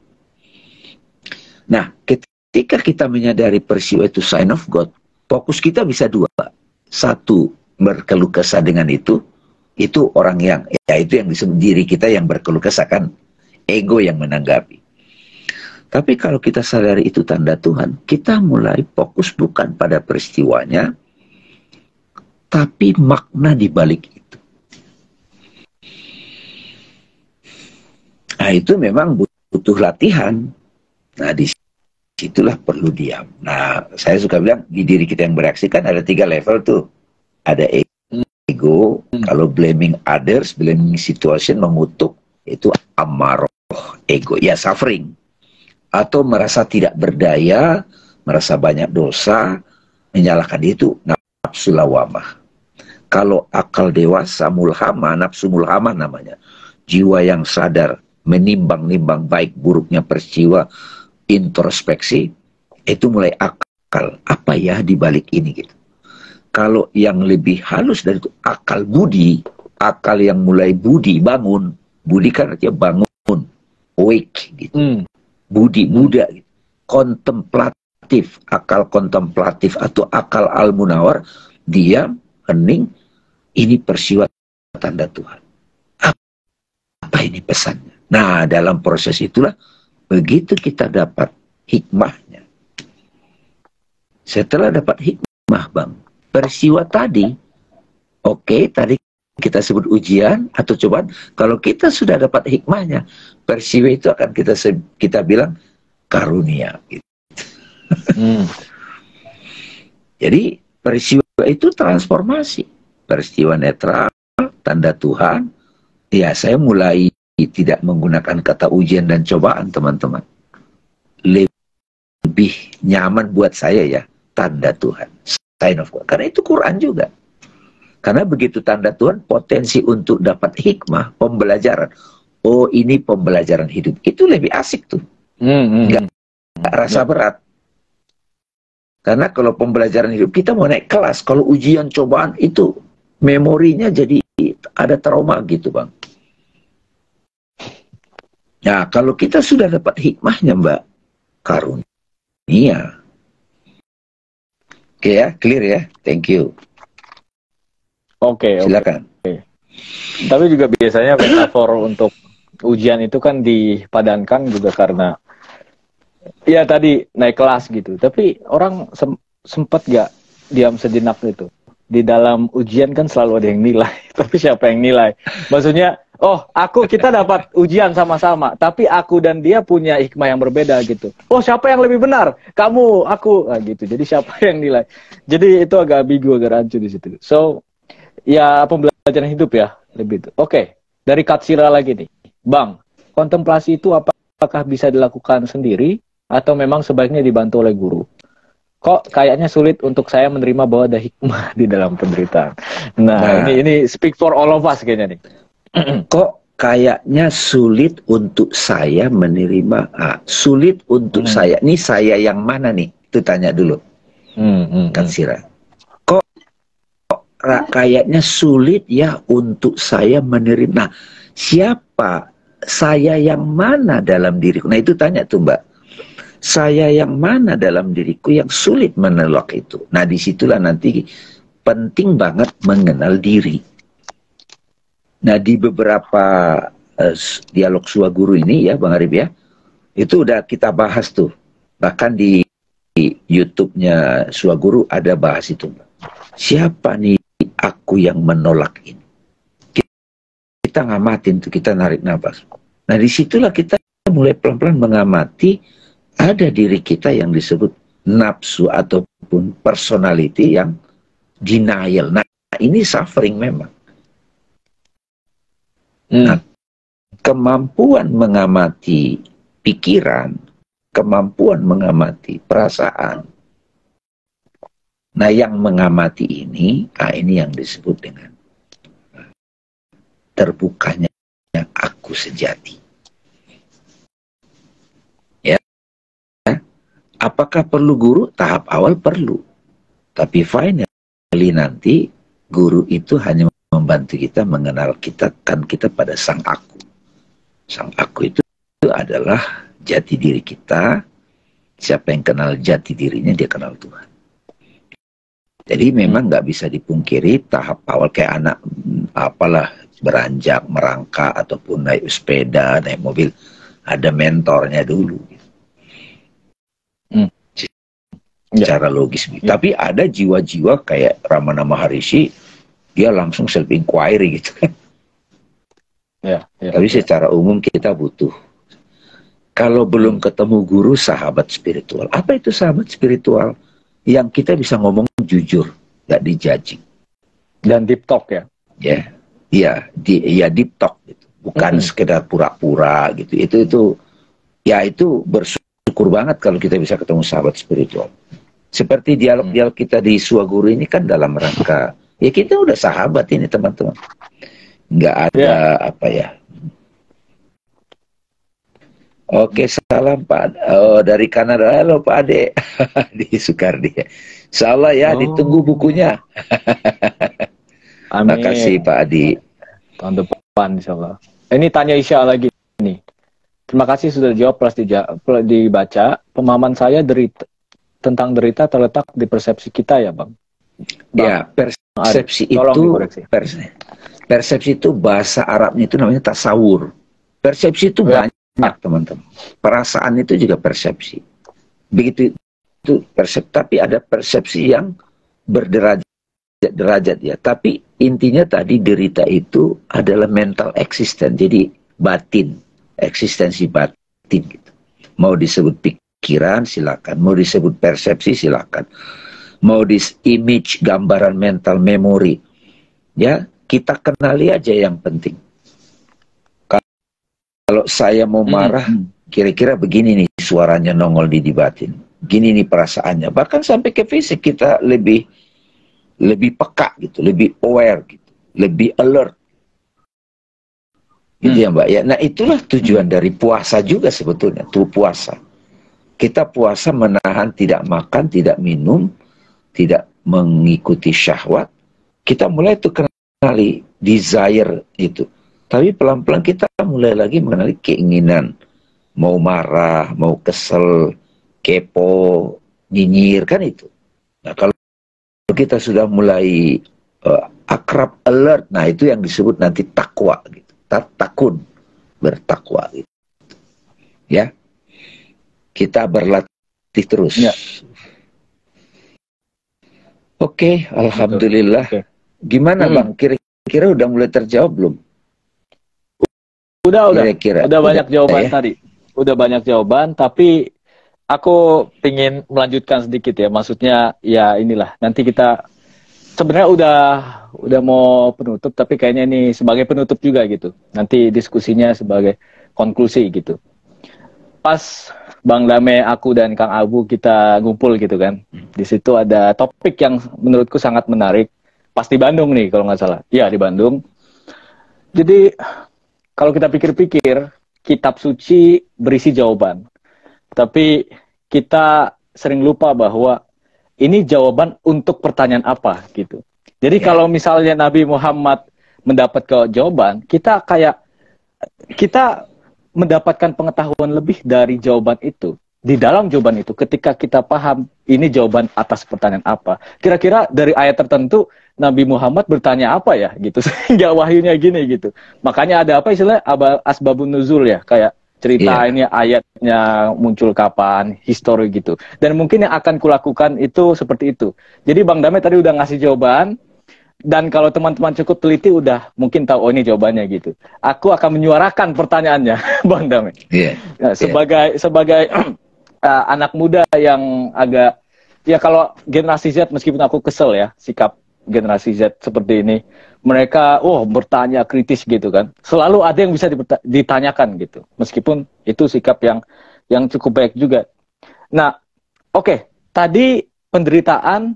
Nah, ketika kita menyadari peristiwa itu sign of God, fokus kita bisa dua. Satu, berkeluh kesah dengan itu orang yang, ya itu yang disebut diri kita yang berkeluh kesah, kan ego yang menanggapi. Tapi kalau kita sadari itu tanda Tuhan, kita mulai fokus bukan pada peristiwanya, tapi makna di balik itu. Nah, itu memang butuh latihan. Nah, di situlah perlu diam. Nah, saya suka bilang, di diri kita yang bereaksi kan ada 3 level tuh. Ada ego, kalau blaming others, blaming situation, mengutuk, itu amarah, ego, ya suffering. Atau merasa tidak berdaya, merasa banyak dosa, menyalahkan itu, nafsu lawamah. Kalau akal dewasa, mulhama, nafsu mulhama namanya. Jiwa yang sadar, menimbang-nimbang baik buruknya peristiwa, introspeksi, itu mulai akal. Apa ya di balik ini gitu. Kalau yang lebih halus dari itu, akal budi, akal yang mulai budi, bangun. Budi kan artinya bangun, awake gitu. Budi, muda gitu. Kontemplatif, akal kontemplatif atau akal al-munawar, diam, hening, ini peristiwa tanda Tuhan. Apa ini pesannya? Nah, dalam proses itulah, begitu kita dapat hikmahnya. Setelah dapat hikmah, Bang, peristiwa tadi, oke, tadi kita sebut ujian atau cobaan. Kalau kita sudah dapat hikmahnya, peristiwa itu akan kita bilang karunia. Gitu. Jadi peristiwa itu transformasi. Peristiwa netral, tanda Tuhan. Ya, saya mulai tidak menggunakan kata ujian dan cobaan, teman-teman. Lebih nyaman buat saya ya, tanda Tuhan. Sign of God. Karena itu Quran juga. Karena begitu tanda Tuhan, potensi untuk dapat hikmah, pembelajaran. Oh, ini pembelajaran hidup. Itu lebih asik tuh. Nggak rasa berat. Karena kalau pembelajaran hidup, kita mau naik kelas. Kalau ujian, cobaan, itu memorinya jadi ada trauma gitu, Bang. Nah, kalau kita sudah dapat hikmahnya, Mbak, karunia. Oke ya, clear ya. Thank you. Oke. Silakan. Tapi juga biasanya metafor untuk ujian itu kan dipadankan juga karena ya tadi naik kelas gitu. Tapi orang sempat gak diam sejenak gitu. Di dalam ujian kan selalu ada yang nilai. Tapi siapa yang nilai? Maksudnya, oh, kita dapat ujian sama-sama. Tapi aku dan dia punya hikmah yang berbeda gitu. Oh, siapa yang lebih benar? Kamu, aku. Nah, gitu. Jadi siapa yang nilai? Jadi itu agak ambigu, agak rancu di situ. So, ya pembelajaran hidup ya. Lebih itu. Oke. Dari Katsira lagi nih. Bang, kontemplasi itu apakah bisa dilakukan sendiri? Atau memang sebaiknya dibantu oleh guru? Kok kayaknya sulit untuk saya menerima bahwa ada hikmah di dalam penderitaan. Nah, ini speak for all of us kayaknya nih. Kok kayaknya sulit untuk saya menerima, sulit untuk saya. Ini saya yang mana nih? Itu tanya dulu. Katsira. Kok kayaknya sulit ya untuk saya menerima. Nah, siapa saya yang mana dalam diriku. Nah itu tanya tuh Mbak, saya yang mana dalam diriku yang sulit menolak itu. Nah disitulah nanti penting banget mengenal diri. Nah di beberapa dialog Suaguru ini ya Bang Arif ya, itu udah kita bahas tuh. Bahkan di YouTube-nya Suaguru ada bahas itu. Siapa nih aku yang menolak ini? Kita ngamatin tuh, kita narik nafas. Nah disitulah kita mulai pelan-pelan mengamati ada diri kita yang disebut nafsu ataupun personality yang denial. Nah ini suffering memang. Nah kemampuan mengamati pikiran, kemampuan mengamati perasaan. Nah yang mengamati ini, ini yang disebut dengan terbukanya aku sejati. Ya. Apakah perlu guru? Tahap awal perlu. Tapi finally nanti guru itu hanya membantu kita mengenal kita pada sang aku. Sang aku itu adalah jati diri kita. Siapa yang kenal jati dirinya, dia kenal Tuhan. Jadi memang nggak bisa dipungkiri tahap awal kayak anak apalah beranjak, merangkak, ataupun naik sepeda, naik mobil, ada mentornya dulu. Secara logis. Tapi ada jiwa-jiwa kayak Ramana Maharishi, dia langsung self-inquiry gitu kan. Tapi secara umum kita butuh. Kalau belum ketemu guru, sahabat spiritual. Apa itu sahabat spiritual? Yang kita bisa ngomong jujur, nggak dijudging. Dan deep talk ya? Ya, deep talk gitu. Bukan sekedar pura-pura gitu. Itu bersyukur banget kalau kita bisa ketemu sahabat spiritual. Seperti dialog-dialog kita di Suaguru ini kan dalam rangka, ya kita udah sahabat ini teman-teman. Nggak ada apa ya. Oke, salam Pak. Oh, dari Kanada. Halo Pak Ade. Di Sukardi. Insyaallah ya, ditunggu bukunya. Amin. Makasih Pak Adi. Tahun depan insyaallah. Ini tanya Isya lagi nih. Terima kasih sudah dijawab plus dibaca. Pemahaman saya tentang derita terletak di persepsi kita ya Bang. Ya, persepsi persepsi itu bahasa Arabnya itu namanya tasawur. Persepsi itu banyak teman-teman. Perasaan itu juga persepsi. Begitu itu persepsi, tapi ada persepsi yang derajat ya. Tapi intinya tadi derita itu adalah mental existence. Jadi batin, eksistensi batin gitu. Mau disebut pikiran silakan, mau disebut persepsi silakan. Mau image, gambaran mental, memori. Ya, kita kenali aja yang penting. Kalau saya mau marah, kira-kira begini nih suaranya nongol di batin. Gini nih perasaannya. Bahkan sampai ke fisik kita lebih peka gitu, lebih aware gitu, lebih alert. Gitu ya Mbak ya. Nah itulah tujuan dari puasa juga sebetulnya. Tuh puasa. Kita puasa menahan tidak makan, tidak minum, tidak mengikuti syahwat. Kita mulai tuh kenali desire itu. Tapi pelan-pelan kita mulai lagi mengenali keinginan. Mau marah, mau kesel, kepo, nyinyir, kan itu. Nah kalau kita sudah mulai akrab, alert, nah itu yang disebut nanti takwa gitu. Takun, bertakwa gitu. Ya. Kita berlatih terus. Ya. Oke, alhamdulillah. Gimana Bang? Kira-kira udah mulai terjawab belum? Udah banyak jawaban tadi. Udah banyak jawaban, tapi aku pengen melanjutkan sedikit ya. Maksudnya ya inilah. Nanti kita sebenarnya udah mau penutup, tapi kayaknya ini sebagai penutup juga gitu. Nanti diskusinya sebagai konklusi gitu. Pas Bang Dame, aku dan Kang Abu kita ngumpul gitu kan. Di situ ada topik yang menurutku sangat menarik. Pas di Bandung nih kalau nggak salah. Iya di Bandung. Jadi kalau kita pikir-pikir, kitab suci berisi jawaban. Tapi kita sering lupa bahwa ini jawaban untuk pertanyaan apa gitu. Jadi kalau misalnya Nabi Muhammad mendapat jawaban, kita mendapatkan pengetahuan lebih dari jawaban itu. Di dalam jawaban itu, ketika kita paham ini jawaban atas pertanyaan apa, kira-kira dari ayat tertentu Nabi Muhammad bertanya apa ya gitu, sehingga wahyunya gini gitu. Makanya ada apa istilahnya asbabun nuzul ya, kayak cerita ini ayatnya muncul kapan, histori gitu. Dan mungkin yang akan kulakukan itu seperti itu. Jadi Bang Damai tadi udah ngasih jawaban, dan kalau teman-teman cukup teliti udah mungkin tahu, oh ini jawabannya gitu. Aku akan menyuarakan pertanyaannya, Bang Damai. Nah, sebagai anak muda yang agak, ya kalau generasi Z, meskipun aku kesel ya, sikap generasi Z seperti ini. Mereka, bertanya kritis gitu kan. Selalu ada yang bisa ditanyakan gitu. Meskipun itu sikap yang cukup baik juga. Nah, oke. Tadi penderitaan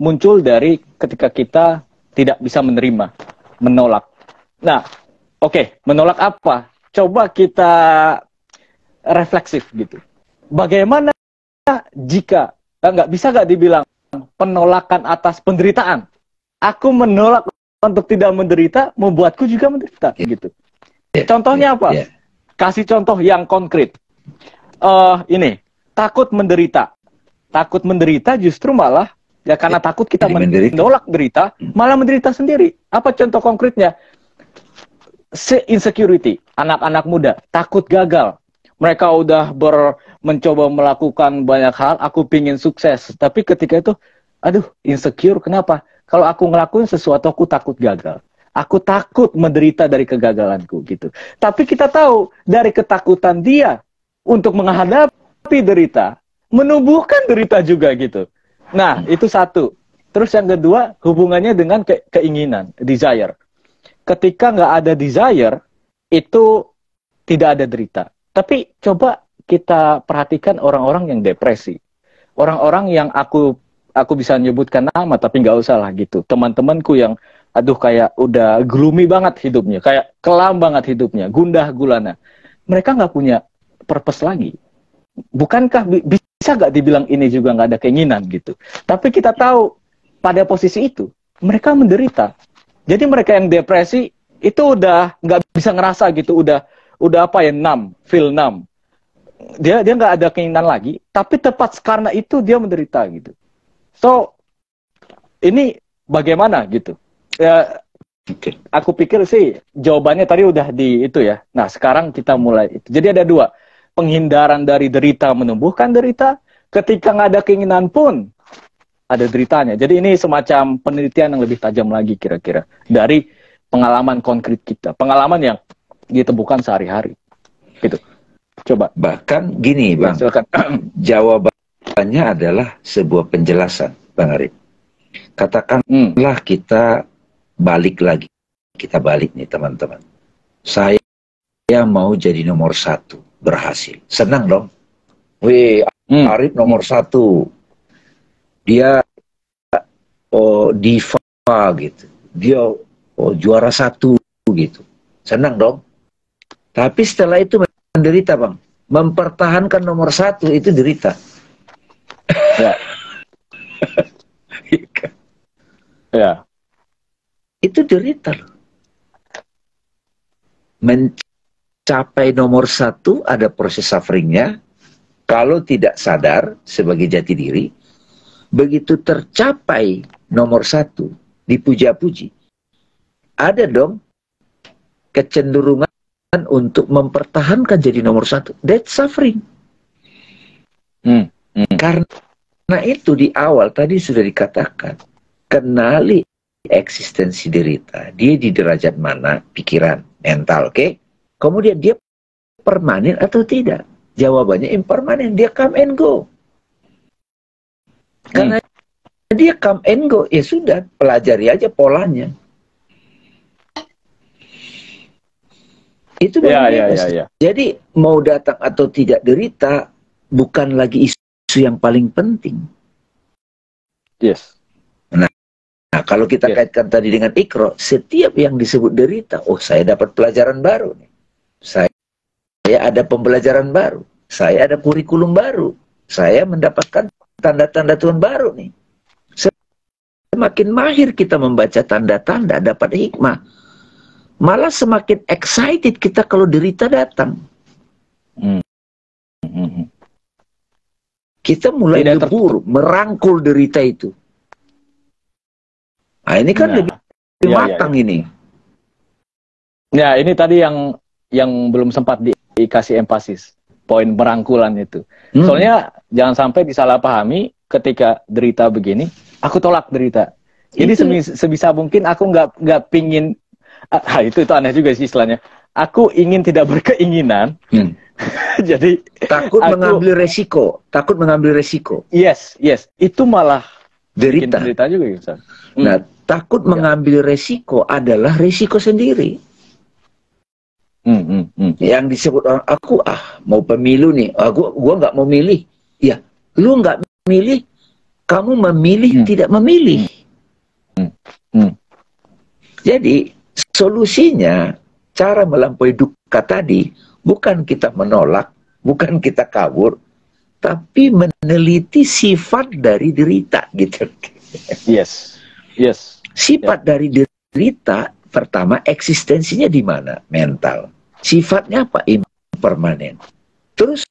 muncul dari ketika kita tidak bisa menerima, menolak. Nah, oke, menolak apa? Coba kita refleksif gitu. Bagaimana jika, nggak dibilang penolakan atas penderitaan? Aku menolak untuk tidak menderita, membuatku juga menderita, gitu. Contohnya apa? Kasih contoh yang konkret. Ini, takut menderita. Takut menderita justru malah, ya karena takut kita menolak derita, malah menderita sendiri. Apa contoh konkretnya? Insecurity, anak-anak muda, takut gagal. Mereka udah mencoba melakukan banyak hal, aku pingin sukses. Tapi ketika itu, aduh, insecure, kenapa? Kalau aku ngelakuin sesuatu, aku takut gagal. Aku takut menderita dari kegagalanku, gitu. Tapi kita tahu, dari ketakutan dia untuk menghadapi derita, menumbuhkan derita juga, gitu. Nah, itu satu. Terus yang kedua, hubungannya dengan keinginan, desire. Ketika nggak ada desire, itu tidak ada derita. Tapi coba kita perhatikan orang-orang yang depresi. Orang-orang yang aku bisa nyebutkan nama, tapi nggak usah lah gitu. Teman-temanku yang, aduh kayak udah gloomy banget hidupnya, kayak kelam banget hidupnya, gundah gulana. Mereka nggak punya purpose lagi. Bukankah bisa nggak dibilang ini juga nggak ada keinginan gitu? Tapi kita tahu pada posisi itu mereka menderita. Jadi mereka yang depresi itu udah nggak bisa ngerasa gitu, udah apa ya, feel numb. Dia nggak ada keinginan lagi, tapi tepat karena itu dia menderita gitu. So, ini bagaimana gitu? Ya, aku pikir sih jawabannya tadi udah di itu ya. Nah, sekarang kita mulai itu. Jadi ada dua, penghindaran dari derita menumbuhkan derita. Ketika nggak ada keinginan pun ada deritanya. Jadi ini semacam penelitian yang lebih tajam lagi kira-kira dari pengalaman konkret kita, pengalaman yang ditemukan sehari-hari. Gitu. Coba. Bahkan gini, Bang. Silakan. Jawabannya adalah sebuah penjelasan, Bang Arif. Katakanlah kita balik lagi. Kita balik nih, teman-teman. Saya mau jadi nomor 1, berhasil. Senang dong. Wih, Arif nomor 1. Dia diva gitu. Dia juara 1 gitu. Senang dong. Tapi setelah itu menderita, Bang. Mempertahankan nomor 1 itu derita. Ya. Ya. Itu derita loh. Mencapai nomor 1 ada proses sufferingnya. Kalau tidak sadar sebagai jati diri, begitu tercapai nomor 1, dipuja-puji, ada dong kecenderungan untuk mempertahankan jadi nomor 1. That's suffering. Karena itu di awal tadi sudah dikatakan, kenali eksistensi derita. Dia di derajat mana? Pikiran, mental, oke? Kemudian dia permanen atau tidak? Jawabannya impermanen. Dia come and go. Karena dia come and go, ya sudah, pelajari aja polanya. Itu ya. Jadi mau datang atau tidak derita bukan lagi isu yang paling penting. Yes. Nah, kalau kita kaitkan tadi dengan Iqra, setiap yang disebut derita, saya dapat pelajaran baru nih. Saya ada pembelajaran baru. Saya ada kurikulum baru. Saya mendapatkan tanda-tanda Tuhan baru nih. Semakin mahir kita membaca tanda-tanda, dapat hikmah. Malah semakin excited kita kalau derita datang. Hmm. Hmm. Kita mulai gebur, merangkul derita itu. Nah, ini kan lebih matang ini. Ya, ini tadi yang belum sempat dikasih empasis, poin merangkulan itu. Soalnya jangan sampai disalahpahami ketika derita begini, aku tolak derita. Jadi sebisa mungkin aku nggak pingin, itu aneh juga sih istilahnya. Aku ingin tidak berkeinginan. Jadi takut mengambil resiko, Yes, itu malah derita juga gitu. Nah, takut mengambil resiko adalah resiko sendiri. Yang disebut orang, aku mau pemilu nih, gua nggak mau milih. Ya, lu nggak milih, kamu memilih tidak memilih. Jadi solusinya, cara melampaui duka tadi, bukan kita menolak, bukan kita kabur, tapi meneliti sifat dari derita, gitu. Yes. Sifat dari derita, pertama, eksistensinya di mana? Mental. Sifatnya apa? Impermanen. Terus,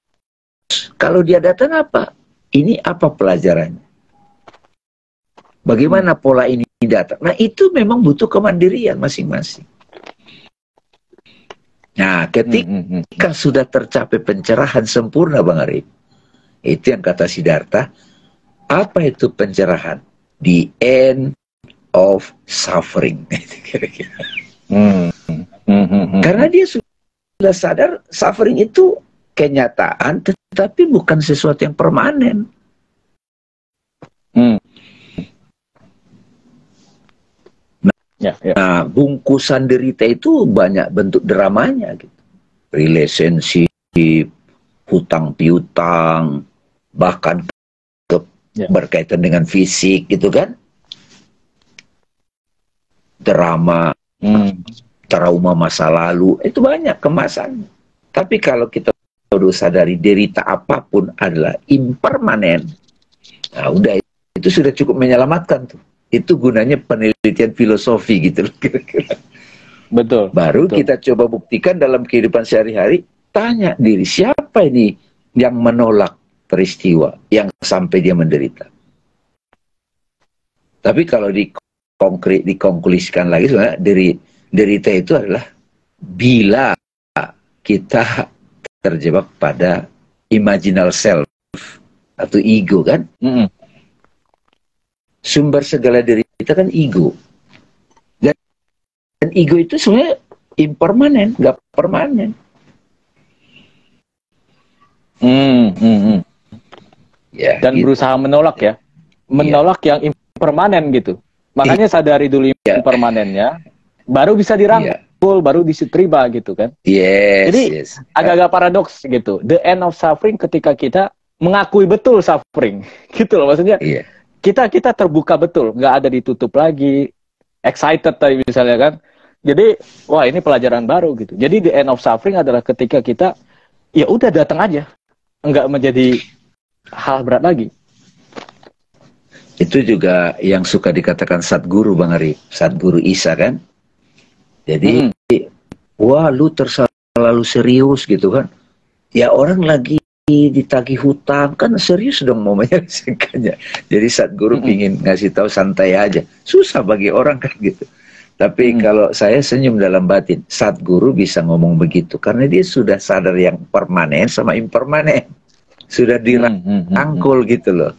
kalau dia datang apa? Ini apa pelajarannya? Bagaimana pola ini datang? Nah, itu memang butuh kemandirian masing-masing. Nah, ketika sudah tercapai pencerahan sempurna, Bang Arif, itu yang kata Siddhartha, apa itu pencerahan? The end of suffering. Karena dia sudah sadar suffering itu kenyataan, tetapi bukan sesuatu yang permanen. Nah, bungkusan derita itu banyak bentuk dramanya, gitu. Relationship, hutang piutang, bahkan berkaitan dengan fisik, gitu kan? Drama, trauma masa lalu, itu banyak kemasannya. Tapi kalau kita udah sadari derita apapun adalah impermanen, nah udah, itu sudah cukup menyelamatkan tuh. Itu gunanya penelitian filosofi, gitu loh, kira-kira. Betul. Baru kita coba buktikan dalam kehidupan sehari-hari, tanya diri, siapa ini yang menolak peristiwa yang sampai dia menderita? Tapi kalau dikonklusikan lagi, sebenarnya derita itu adalah bila kita terjebak pada imaginal self atau ego, kan? Sumber segala derita kan ego. Dan ego itu sebenarnya impermanen, nggak permanen. Ya, dan gitu. Berusaha menolak ya. Menolak yang impermanen gitu. Makanya sadari dulu impermanennya, baru bisa dirangkul, baru diterima gitu kan. Jadi agak-agak paradoks gitu. The end of suffering ketika kita mengakui betul suffering. Gitu loh maksudnya. Kita terbuka betul, nggak ada ditutup lagi, excited tadi misalnya kan. Jadi wah ini pelajaran baru gitu. Jadi the end of suffering adalah ketika kita ya udah datang aja, nggak menjadi hal berat lagi. Itu juga yang suka dikatakan Satguru, Bang Arif, Satguru Isa kan. Jadi wah lu terlalu serius gitu kan. Ya orang lagi ditagih hutang, kan serius dong mau menyelesaikannya. Jadi Satguru pingin ngasih tahu santai aja. Susah bagi orang kan gitu. Tapi kalau saya senyum dalam batin, Satguru bisa ngomong begitu karena dia sudah sadar yang permanen sama impermanen. Sudah dirangkul gitu loh.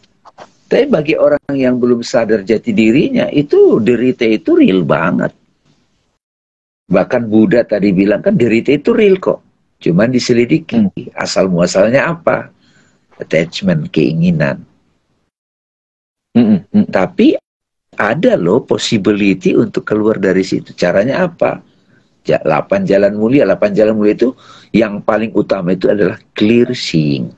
Tapi bagi orang yang belum sadar jati dirinya, itu derita itu real banget. Bahkan Buddha tadi bilang kan derita itu real kok. Cuman diselidiki, asal muasalnya apa? Attachment, keinginan. Tapi ada loh possibility untuk keluar dari situ. Caranya apa? 8 jalan mulia. 8 jalan mulia itu yang paling utama itu adalah clear seeing.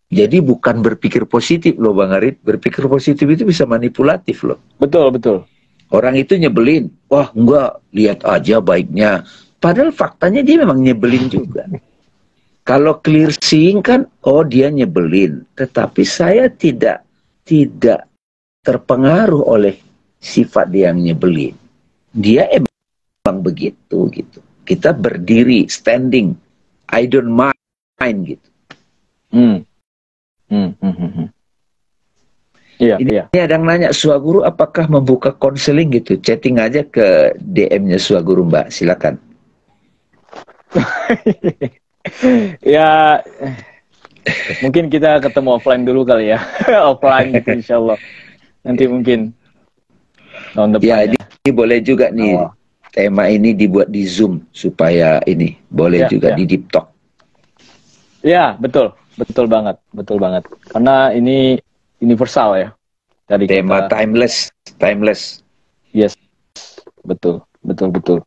Jadi bukan berpikir positif loh Bang Arif. Berpikir positif itu bisa manipulatif loh. Betul, betul. Orang itu nyebelin. Wah enggak, lihat aja baiknya. Padahal faktanya dia memang nyebelin juga. Kalau clear seeing kan, oh dia nyebelin. Tetapi saya tidak terpengaruh oleh sifat dia yang nyebelin. Dia emang begitu gitu. Kita berdiri, standing, I don't mind gitu. Iya, Ini iya. ada yang nanya, Suaguru apakah membuka konseling gitu? Chatting aja ke DM-nya Suaguru, Mbak. Silakan. Ya, mungkin kita ketemu offline dulu kali ya. Offline gitu insya Allah. Nanti mungkin tahun Ya, depannya. ini boleh juga nih. Awal. Tema ini dibuat di Zoom supaya ini boleh Ya, juga ya. di Deep Talk. Ya, betul. Betul banget. Betul banget. Karena ini universal ya. Tadi Tema kita, timeless. yes, betul. Betul, betul.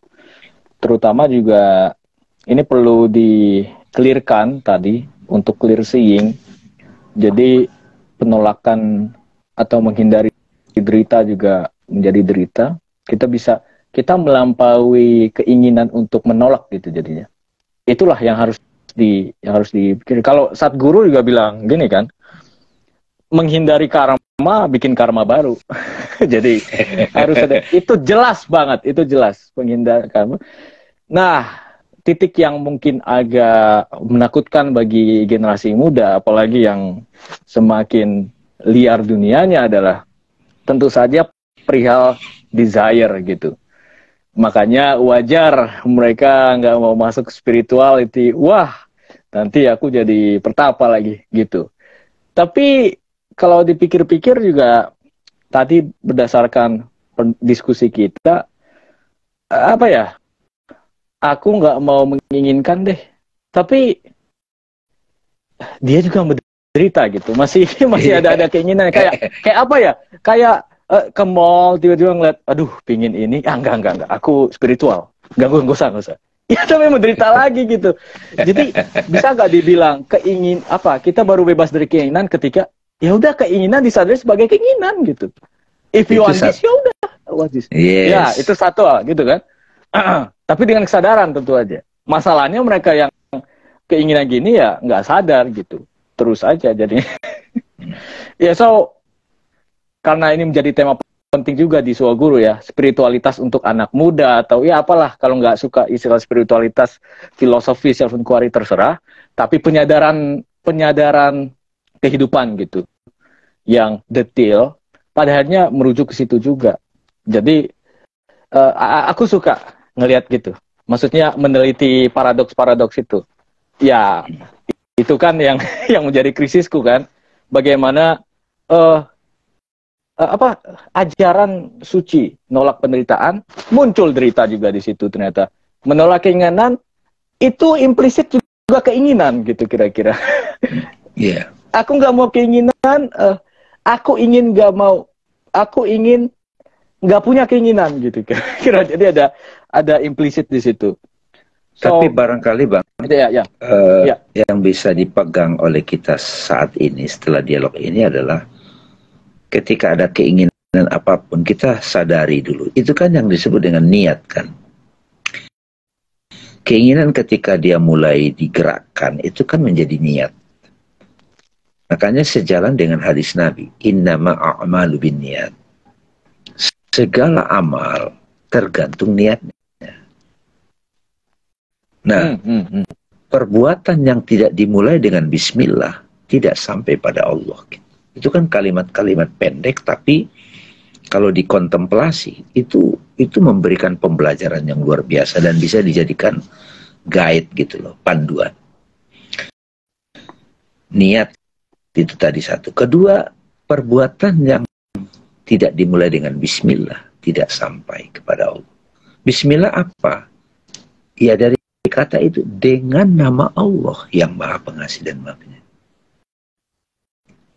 Terutama juga ini perlu di-clearkan tadi untuk clear seeing. Jadi penolakan atau menghindari derita juga menjadi derita. Kita melampaui keinginan untuk menolak gitu jadinya. Itulah yang harus dipikir. Kalau Satguru juga bilang gini kan, menghindari karma bikin karma baru. Jadi harus ada, itu jelas banget, itu jelas menghindari karma. Nah, titik yang mungkin agak menakutkan bagi generasi muda, apalagi yang semakin liar dunianya adalah tentu saja perihal desire gitu. Makanya wajar mereka nggak mau masuk spirituality. Wah, nanti aku jadi pertapa lagi gitu. Tapi kalau dipikir-pikir juga tadi berdasarkan diskusi kita, apa ya? Aku nggak mau menginginkan deh. Tapi dia juga menderita gitu. Masih ada keinginan kayak apa ya? Kayak ke mall tiba-tiba ngeliat, aduh pingin ini, enggak, aku spiritual, nggak usah. Ya tapi menderita lagi gitu. Jadi bisa nggak dibilang kita baru bebas dari keinginan ketika ya udah keinginan disadari sebagai keinginan gitu. If you want this, ya udah what this. Yes. Ya itu satu gitu kan. Tapi dengan kesadaran tentu aja. Masalahnya mereka yang keinginan gini ya nggak sadar gitu. Terus aja jadi. Ya so karena ini menjadi tema penting juga di Suaguru ya, spiritualitas untuk anak muda atau ya apalah, kalau nggak suka istilah spiritualitas, filosofi self inquiry terserah, tapi penyadaran kehidupan gitu yang detail pada akhirnya merujuk ke situ juga. Jadi aku suka ngelihat gitu. Maksudnya meneliti paradoks-paradoks itu. Ya, itu kan yang menjadi krisisku kan. Bagaimana ajaran suci nolak penderitaan, muncul derita juga di situ ternyata. Menolak keinginan itu implisit juga keinginan gitu kira-kira. Iya. Aku nggak mau keinginan, aku ingin nggak punya keinginan gitu kira-kira. Jadi ada implisit di situ. Tapi barangkali Bang, ya. Yang bisa dipegang oleh kita saat ini setelah dialog ini adalah ketika ada keinginan apapun, kita sadari dulu. Itu kan yang disebut dengan niat kan. Keinginan ketika dia mulai digerakkan, itu kan menjadi niat. Makanya sejalan dengan hadis Nabi, innama a'malu binniyat. Segala amal tergantung niatnya. Nah, perbuatan yang tidak dimulai dengan bismillah tidak sampai pada Allah gitu. Itu kan kalimat-kalimat pendek, tapi kalau dikontemplasi itu memberikan pembelajaran yang luar biasa dan bisa dijadikan guide gitu loh, panduan. Niat itu tadi satu. Kedua, perbuatan yang tidak dimulai dengan bismillah tidak sampai kepada Allah. Bismillah apa? Ya dari kata itu, dengan nama Allah yang Maha Pengasih dan Maha Penyayang.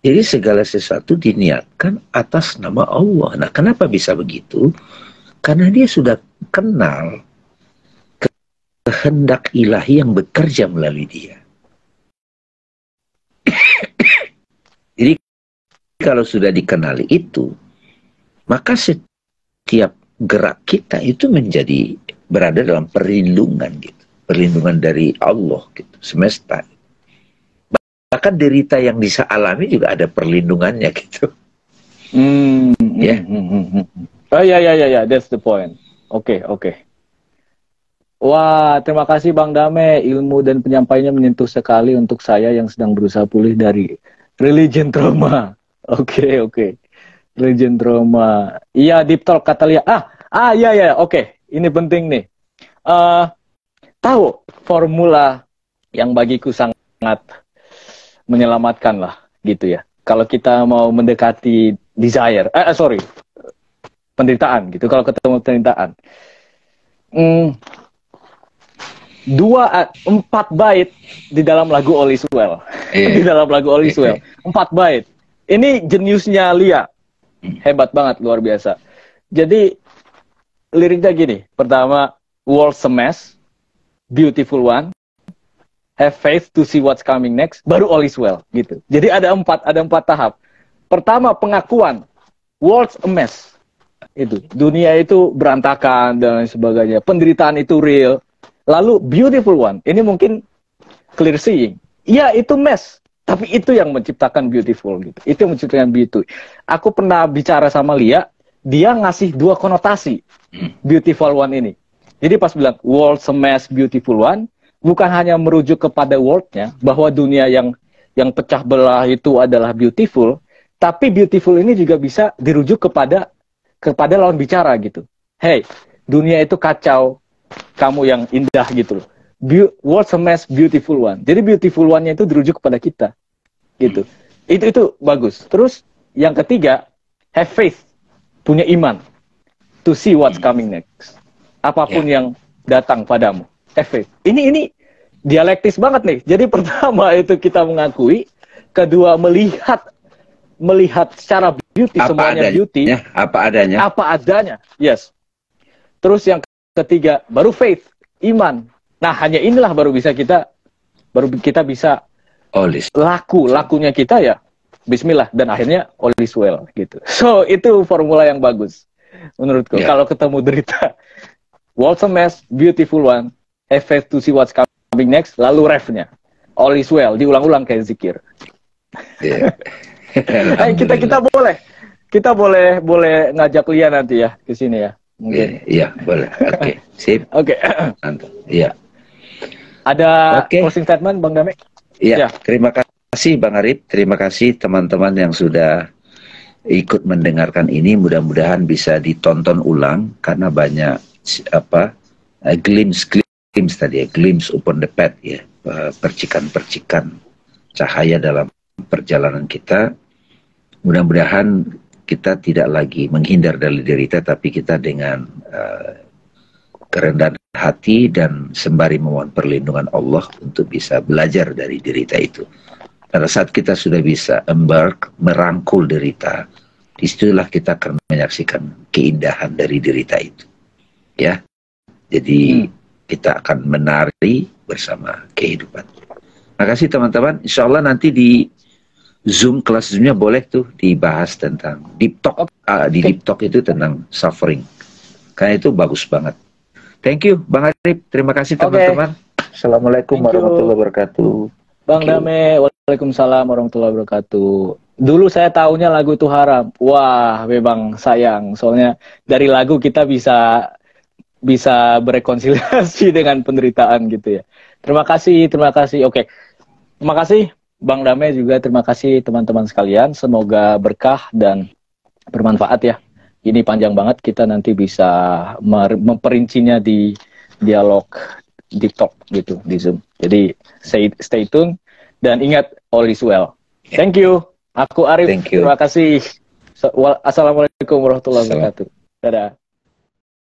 Jadi segala sesuatu diniatkan atas nama Allah. Nah, kenapa bisa begitu? Karena dia sudah kenal kehendak ilahi yang bekerja melalui dia. Jadi kalau sudah dikenali itu, maka setiap gerak kita itu menjadi berada dalam perlindungan gitu. Perlindungan dari Allah gitu, semesta. Bahkan derita yang bisa alami juga ada perlindungannya gitu. Ya. Oh ya, that's the point. Oke. Wah, terima kasih Bang Dame. Ilmu dan penyampaiannya menyentuh sekali untuk saya yang sedang berusaha pulih dari religion trauma. Oke, oke. Religion trauma. Iya, deep talk kata Lia. Iya, iya, oke. Ini penting nih. Eh, tahu formula yang bagiku sangat menyelamatkan lah, gitu ya. Kalau kita mau mendekati desire, sorry, penderitaan gitu. Kalau ketemu penderitaan. Hmm, 4 bait di dalam lagu All Is Well. Di dalam lagu All Is Well. 4 bait. Ini jeniusnya Lia. Hebat banget, luar biasa. Jadi liriknya gini. Pertama, world's a mess, beautiful one, have faith to see what's coming next, baru all is well gitu. Jadi ada empat tahap. Pertama, pengakuan, world's a mess. Itu, dunia itu berantakan dan lain sebagainya. Penderitaan itu real. Lalu beautiful one, ini mungkin clear seeing. Iya, itu mess, tapi itu yang menciptakan beautiful gitu. Itu yang menciptakan beauty. Aku pernah bicara sama Lia, dia ngasih 2 konotasi beautiful one ini. Jadi pas bilang world's a mess, beautiful one, bukan hanya merujuk kepada world-nya, bahwa dunia yang pecah belah itu adalah beautiful, tapi beautiful ini juga bisa dirujuk kepada lawan bicara gitu. Hey, dunia itu kacau, kamu yang indah gitu loh. World's a mess, beautiful one. Jadi beautiful one-nya itu dirujuk kepada kita. Gitu. Itu bagus. Terus yang ketiga, have faith. Punya iman. To see what's coming next. Apapun yang datang padamu. Have faith. Ini dialektis banget nih. Jadi pertama itu kita mengakui, kedua melihat secara beauty, apa semuanya adanya, beauty. Apa adanya. Yes. Terus yang ketiga, baru faith, iman. Nah, hanya inilah baru kita bisa lakunya kita ya bismillah, dan akhirnya all is well gitu. So, itu formula yang bagus menurutku. Kalau ketemu derita, world's a mess, beautiful one, have faith to see what's coming next, lalu refnya all is well, diulang-ulang kayak zikir. Kita boleh ngajak Lia nanti ya ke sini ya. Mungkin. Iya, boleh. Oke, sip. Oke. Mantap. Iya. Ada closing statement, Bang Dame? Iya. Terima kasih, Bang Arif. Terima kasih teman-teman yang sudah ikut mendengarkan ini. Mudah-mudahan bisa ditonton ulang karena banyak glimpse tadi ya, glimpse upon the path ya, percikan-percikan cahaya dalam perjalanan kita. Mudah-mudahan kita tidak lagi menghindar dari derita, tapi kita dengan kerendahan hati dan sembari memohon perlindungan Allah untuk bisa belajar dari derita itu. Pada saat kita sudah bisa merangkul derita, disitulah kita akan menyaksikan keindahan dari derita itu. Ya, jadi kita akan menari bersama kehidupan. Makasih teman-teman. Insya Allah nanti di Zoom, kelas Zoom-nya boleh tuh dibahas tentang deep talk. Di deep talk itu tentang suffering. Karena itu bagus banget. Thank you, Bang Arif. Terima kasih teman-teman. Assalamualaikum warahmatullahi wabarakatuh. Bang Dame, waalaikumsalam warahmatullahi wabarakatuh. Dulu saya taunya lagu itu haram. Wah, memang sayang. Soalnya dari lagu kita bisa berekonsiliasi dengan penderitaan gitu ya. Terima kasih. Oke. Terima kasih Bang Dame, juga terima kasih teman-teman sekalian. Semoga berkah dan bermanfaat ya. Ini panjang banget, kita nanti bisa memperincinya di dialog deep talk gitu di Zoom. Jadi stay tune dan ingat all is well. Thank you. Aku Arif. Terima kasih. Assalamualaikum warahmatullahi wabarakatuh. Dadah.